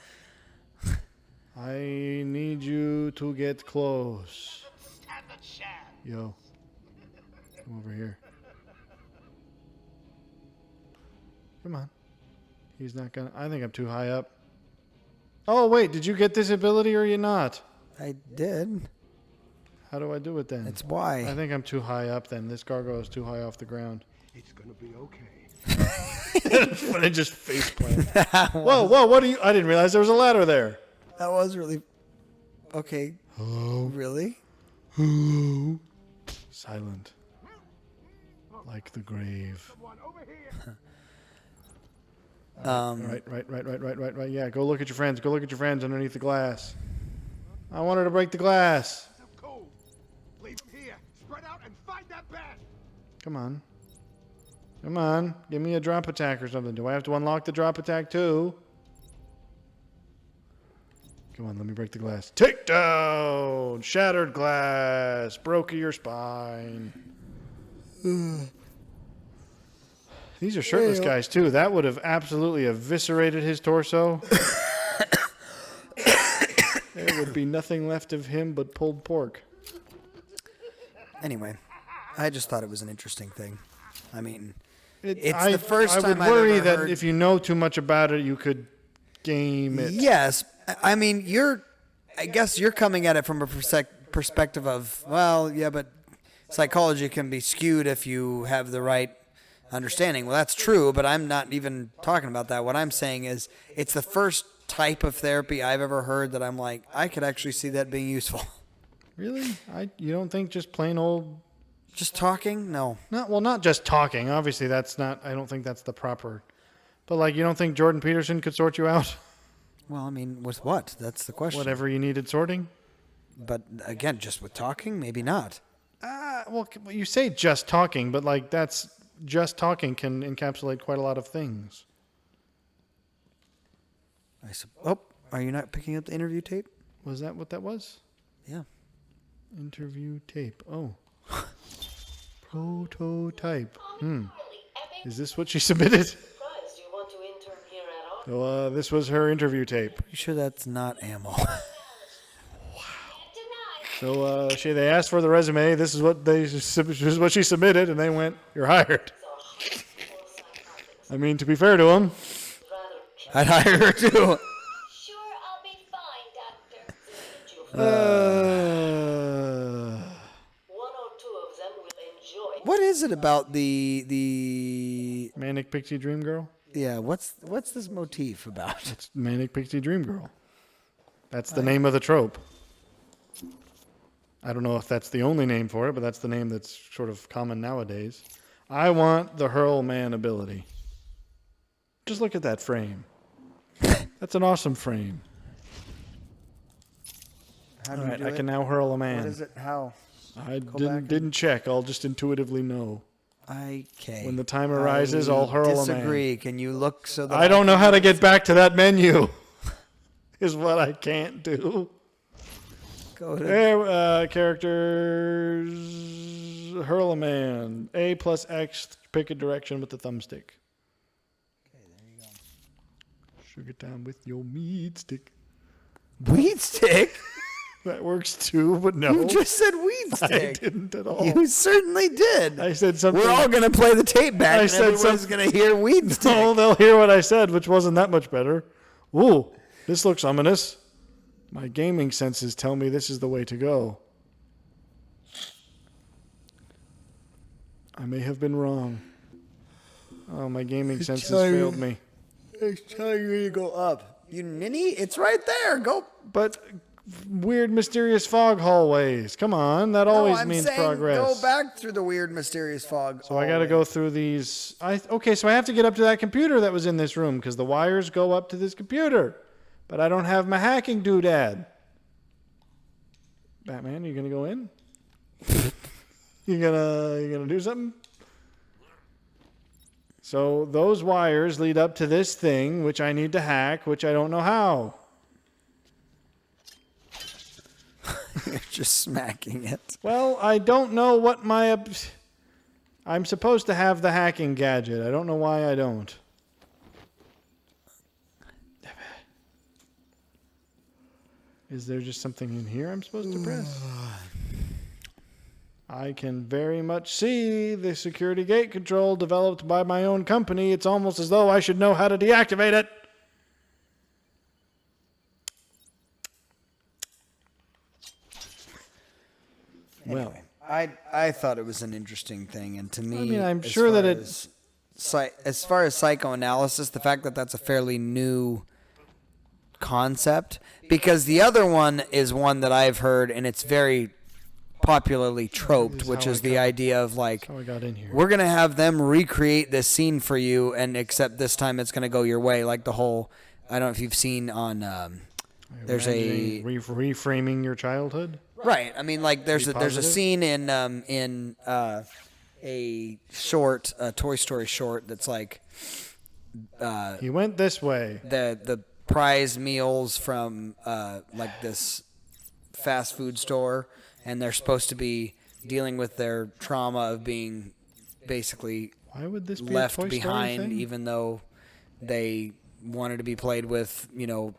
Speaker 2: I need you to get close.
Speaker 6: Stand a chance.
Speaker 2: Yo, come over here. Come on. He's not gonna... I think I'm too high up. Oh, wait, did you get this ability or you not?
Speaker 1: I did.
Speaker 2: How do I do it then?
Speaker 1: That's why.
Speaker 2: I think I'm too high up then. This gargoyle is too high off the ground.
Speaker 6: It's gonna be okay.
Speaker 2: When I just face plant. Whoa, what are you... I didn't realize there was a ladder there.
Speaker 1: That was really... Okay.
Speaker 2: Hello?
Speaker 1: Really?
Speaker 2: Hello? Silent. Like the grave.
Speaker 6: One over here.
Speaker 2: Right. Yeah, go look at your friends. Go look at your friends underneath the glass. I wanted to break the glass.
Speaker 6: So cold. Leave him here. Spread out and find that bat.
Speaker 2: Come on. Come on. Give me a drop attack or something. Do I have to unlock the drop attack too? Come on, let me break the glass. Takedown! Shattered glass. Broke your spine. These are shirtless guys too. That would have absolutely eviscerated his torso. There would be nothing left of him but pulled pork.
Speaker 1: Anyway. I just thought it was an interesting thing. I mean,
Speaker 2: It's
Speaker 1: the first
Speaker 2: I
Speaker 1: time
Speaker 2: would
Speaker 1: I've
Speaker 2: worry
Speaker 1: ever
Speaker 2: that
Speaker 1: heard-
Speaker 2: if you know too much about it, you could game it.
Speaker 1: yes. I mean, I guess you're coming at it from a perspective of, well, yeah, but psychology can be skewed if you have the right understanding. Well, that's true, but I'm not even talking about that. What I'm saying is it's the first type of therapy I've ever heard that I'm like, I could actually see that being useful.
Speaker 2: Really? You don't think just plain old...
Speaker 1: Just talking? No.
Speaker 2: Not just talking. Obviously, that's not... I don't think that's the proper... But, like, you don't think Jordan Peterson could sort you out?
Speaker 1: Well, I mean, with what? That's the question.
Speaker 2: Whatever you needed sorting?
Speaker 1: But again, just with talking, maybe not.
Speaker 2: Well, you say just talking, but, like, that's... Just talking can encapsulate quite a lot of things.
Speaker 1: Are you not picking up the interview tape?
Speaker 2: Was that what that was?
Speaker 1: Yeah.
Speaker 2: Interview tape. Oh. Prototype. Is this what she submitted? So this was her interview tape.
Speaker 1: You sure that's not ammo?
Speaker 2: So they asked for the resume. This is what she submitted, and they went, "You're hired." I mean, to be fair to them,
Speaker 1: I'd hire her too.
Speaker 7: Sure, I'll be fine, Doctor. One or two of them will enjoy.
Speaker 1: What is it about the
Speaker 2: Manic Pixie Dream Girl.
Speaker 1: yeah? What's this motif about?
Speaker 2: It's Manic Pixie Dream Girl. That's the name of the trope. I don't know if that's the only name for it, but that's the name that's sort of common nowadays. I want the Hurl Man ability. Just look at that frame. That's an awesome frame.
Speaker 1: How
Speaker 2: All
Speaker 1: do you
Speaker 2: right,
Speaker 1: do
Speaker 2: I
Speaker 1: it?
Speaker 2: can now hurl a
Speaker 1: What
Speaker 2: man.
Speaker 1: is it? How?
Speaker 2: I
Speaker 1: Go back and-
Speaker 2: didn't check. I'll just intuitively know.
Speaker 1: Okay.
Speaker 2: When the time arises, I'll hurl a man.
Speaker 1: Disagree. Can you look so that
Speaker 2: I don't know how to get back to that menu. Is what I can't do.
Speaker 1: go to?
Speaker 2: There, characters, hurl a man. A plus X, pick a direction with the thumbstick.
Speaker 1: Okay, there you go.
Speaker 2: Sugar time with your meat stick.
Speaker 1: Weed stick?
Speaker 2: That works too, but no.
Speaker 1: You just said weed
Speaker 2: I
Speaker 1: stick.
Speaker 2: didn't at all.
Speaker 1: You certainly did.
Speaker 2: I said something.
Speaker 1: We're all gonna play the tape back,
Speaker 2: I
Speaker 1: and
Speaker 2: said
Speaker 1: everyone's
Speaker 2: something-
Speaker 1: gonna hear weed stick.
Speaker 2: No, they'll hear what I said, which wasn't that much better. Ooh, this looks ominous. My gaming senses tell me this is the way to go. I may have been wrong. Oh, my gaming senses failed me.
Speaker 1: It's telling you to go up. You ninny? It's right there. Go.
Speaker 2: But weird, mysterious fog hallways. Come on, that always
Speaker 1: I'm
Speaker 2: means
Speaker 1: saying
Speaker 2: progress.
Speaker 1: go back through the weird, mysterious fog.
Speaker 2: So I got to go through these. Okay, so I have to get up to that computer that was in this room because the wires go up to this computer. But I don't have my hacking doodad. Batman, you gonna go in? you gonna do something? So those wires lead up to this thing, which I need to hack, which I don't know how.
Speaker 1: You're just smacking it.
Speaker 2: Well, I don't know what my... I'm supposed to have the hacking gadget. I don't know why I don't. Is there just something in here I'm supposed to press? I can very much see the security gate control developed by my own company. It's almost as though I should know how to deactivate it.
Speaker 1: Anyway, I thought it was an interesting thing, and to me,
Speaker 2: I mean, I'm
Speaker 1: as
Speaker 2: sure that
Speaker 1: far
Speaker 2: it-
Speaker 1: as far as psychoanalysis, the fact that that's a fairly new concept, because the other one is one that I've heard, and it's very popularly troped, which
Speaker 2: how
Speaker 1: is
Speaker 2: I
Speaker 1: the
Speaker 2: got-
Speaker 1: idea of like,
Speaker 2: how I got in here.
Speaker 1: we're gonna have them recreate this scene for you, and except this time it's gonna go your way, like the whole. I don't know if you've seen on. There's a
Speaker 2: reframing your childhood.
Speaker 1: right. I mean, like there's a
Speaker 2: positive?
Speaker 1: scene in a short, Toy Story short that's like
Speaker 2: He went this way.
Speaker 1: the prize meals from like this fast food store, and they're supposed to be dealing with their trauma of being basically
Speaker 2: Why would this be
Speaker 1: left
Speaker 2: a Toy Story
Speaker 1: behind,
Speaker 2: thing?
Speaker 1: even though they wanted to be played with,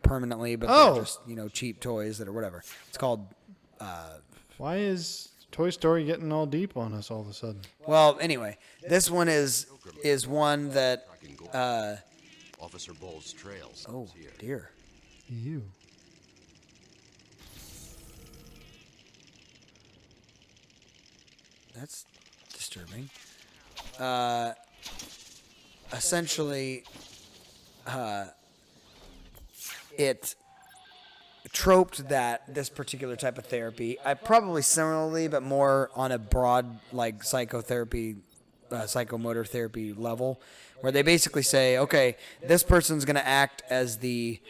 Speaker 1: permanently, but
Speaker 2: Oh.
Speaker 1: they're just, cheap toys that or whatever. It's called
Speaker 2: Why is Toy Story getting all deep on us all of a sudden.
Speaker 1: Well, anyway, this one is one that.
Speaker 3: Officer Bull's trails.
Speaker 1: Oh
Speaker 3: Here.
Speaker 1: dear.
Speaker 2: You.
Speaker 1: That's disturbing. Essentially, it troped that this particular type of therapy, I probably similarly, but more on a broad, like psychotherapy, psychomotor therapy level, where they basically say, okay, this person's going to act as the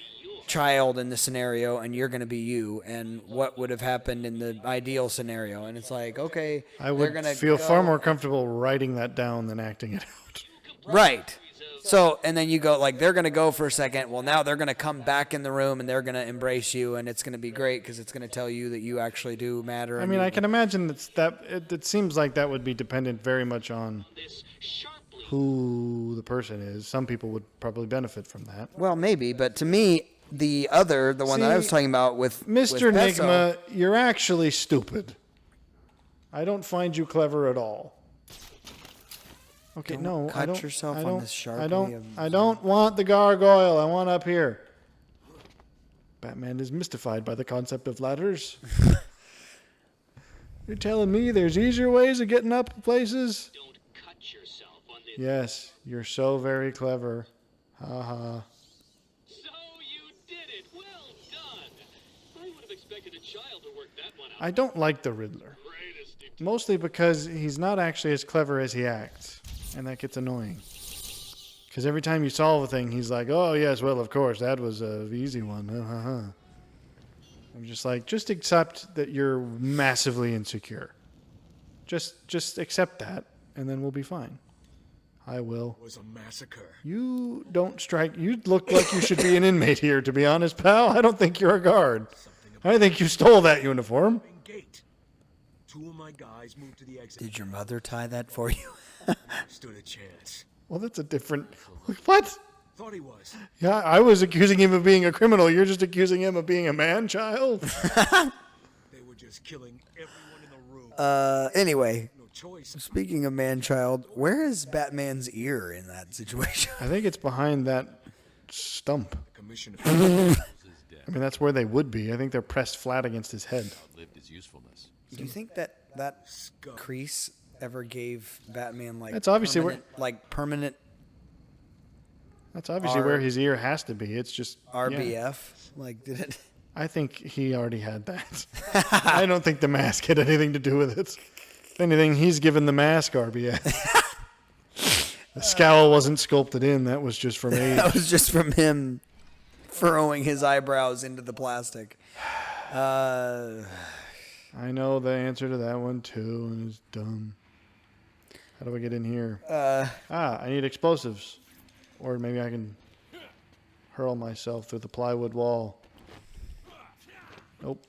Speaker 1: child in the scenario and you're going to be you, and what would have happened in the ideal scenario. And it's like, okay,
Speaker 2: I would feel far more comfortable writing that down than acting it out.
Speaker 1: Right. So, and then you go, like, they're going to go for a second. Well, now they're going to come back in the room and they're going to embrace you, and it's going to be great because it's going to tell you that you actually do matter.
Speaker 2: I mean, I can imagine it seems like that would be dependent very much on who the person is. Some people would probably benefit from that.
Speaker 1: Well, maybe, but to me, the one that I was talking about with
Speaker 2: Mr.
Speaker 1: with Peso,
Speaker 2: Nigma, you're actually stupid. I don't find you clever at all. Okay,
Speaker 1: Don't
Speaker 2: no,
Speaker 1: cut
Speaker 2: I don't.
Speaker 1: yourself
Speaker 2: I
Speaker 1: on
Speaker 2: don't.
Speaker 1: this sharply
Speaker 2: I don't.
Speaker 1: of-
Speaker 2: I don't want the gargoyle. I want up here. Batman is mystified by the concept of ladders. You're telling me there's easier ways of getting up places?
Speaker 6: Don't cut yourself on this.
Speaker 2: Yes, you're so very clever. Ha ha.
Speaker 6: So you did it. Well done. I would have expected a child to work that one out.
Speaker 2: I don't like the Riddler.
Speaker 6: Greatest detective.
Speaker 2: Mostly because he's not actually as clever as he acts. And that gets annoying. Because every time you solve a thing, he's like, oh, yes, well, of course, that was an easy one. I'm just like, just accept that you're massively insecure. Just accept that, and then we'll be fine. I will.
Speaker 8: Was a massacre.
Speaker 2: You don't strike. You look like you should be an inmate here, to be honest, pal. I don't think you're a guard. I think you stole that uniform.
Speaker 8: Gate. Two of my guys moved to the exit.
Speaker 1: Did your mother tie that for you?
Speaker 8: Stood a chance.
Speaker 2: Well, that's a different... What?
Speaker 8: Thought he was.
Speaker 2: Yeah, I was accusing him of being a criminal. You're just accusing him of being a man-child?
Speaker 8: They were just killing everyone in the room.
Speaker 1: Anyway,
Speaker 8: No choice.
Speaker 1: speaking of man-child, where is Batman's ear in that situation?
Speaker 2: I think it's behind that stump.
Speaker 8: Commissioner.
Speaker 3: Is dead.
Speaker 2: I mean, that's where they would be. I think they're pressed flat against his head.
Speaker 3: Outlived his usefulness.
Speaker 1: Do you think that crease ever gave Batman like
Speaker 2: That's obviously
Speaker 1: permanent
Speaker 2: That's obviously
Speaker 1: R-
Speaker 2: where his ear has to be. It's just
Speaker 1: RBF?
Speaker 2: yeah.
Speaker 1: Like, did it?
Speaker 2: I think he already had that. I don't think the mask had anything to do with it. If anything, he's given the mask RBF. The scowl wasn't sculpted in. That was just from age.
Speaker 1: That was just from him furrowing his eyebrows into the plastic.
Speaker 2: I know the answer to that one too, and it's dumb. How do I get in here? I need explosives. Or maybe I can hurl myself through the plywood wall. Nope.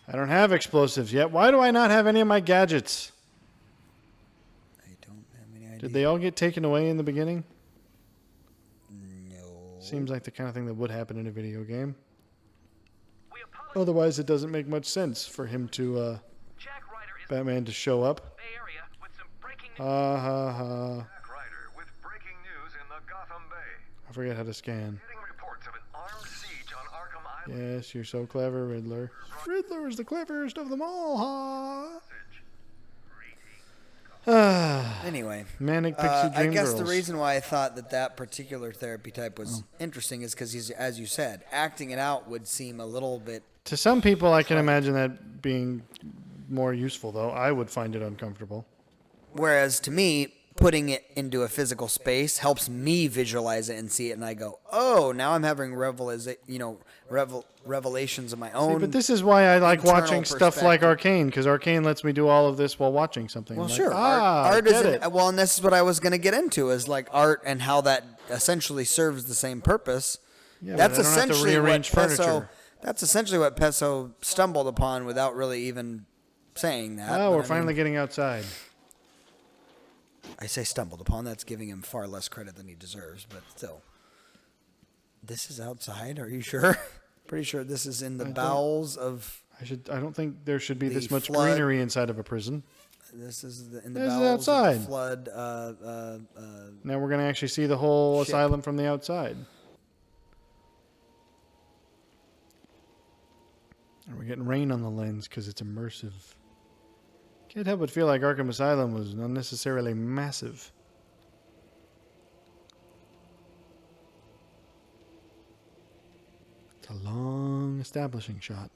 Speaker 2: I don't have explosives yet. Why do I not have any of my gadgets?
Speaker 1: I don't have any idea.
Speaker 2: Did they all get taken away in the beginning?
Speaker 1: No.
Speaker 2: Seems like the kind of thing that would happen in a video game. Otherwise, it doesn't make much sense for him to, Batman to show up. Ha ha ha. I forget how to scan. Yes, you're so clever, Riddler. Riddler is the cleverest of them all, ha!
Speaker 1: Anyway,
Speaker 2: Manic Pixie Dream
Speaker 1: I guess
Speaker 2: Girls.
Speaker 1: the reason why I thought that particular therapy type was interesting is because he's, as you said, acting it out would seem a little bit.
Speaker 2: To some people, I can imagine that being more useful, though. I would find it uncomfortable.
Speaker 1: Whereas to me, putting it into a physical space helps me visualize it and see it, and I go, "Oh, now I'm having revelations of my own."
Speaker 2: See, but this is why I like
Speaker 1: internal
Speaker 2: watching stuff like
Speaker 1: perspective.
Speaker 2: Arcane, because Arcane lets me do all of this while watching something.
Speaker 1: Well,
Speaker 2: I'm like,
Speaker 1: sure.
Speaker 2: I
Speaker 1: Art
Speaker 2: get
Speaker 1: is
Speaker 2: it.
Speaker 1: well, and this is what I was going to get into is like art and how that essentially serves the same purpose.
Speaker 2: Yeah,
Speaker 1: That's
Speaker 2: but I don't have to
Speaker 1: essentially what
Speaker 2: rearrange
Speaker 1: Peso.
Speaker 2: furniture.
Speaker 1: That's essentially what Peso stumbled upon without really even saying that.
Speaker 2: Oh,
Speaker 1: but
Speaker 2: we're
Speaker 1: I mean,
Speaker 2: finally getting outside.
Speaker 1: I say stumbled upon. That's giving him far less credit than he deserves, but still. This is outside. Are you sure? Pretty sure this is in the bowels of.
Speaker 2: I don't think there should be
Speaker 1: The
Speaker 2: this much
Speaker 1: flood.
Speaker 2: greenery inside of a prison.
Speaker 1: This is in the
Speaker 2: This is
Speaker 1: bowels of
Speaker 2: outside.
Speaker 1: the flood.
Speaker 2: Now we're going to actually see the whole
Speaker 1: Ship.
Speaker 2: asylum from the outside. And we're getting rain on the lens because it's immersive. Can't help but feel like Arkham Asylum was unnecessarily massive. It's a long establishing shot.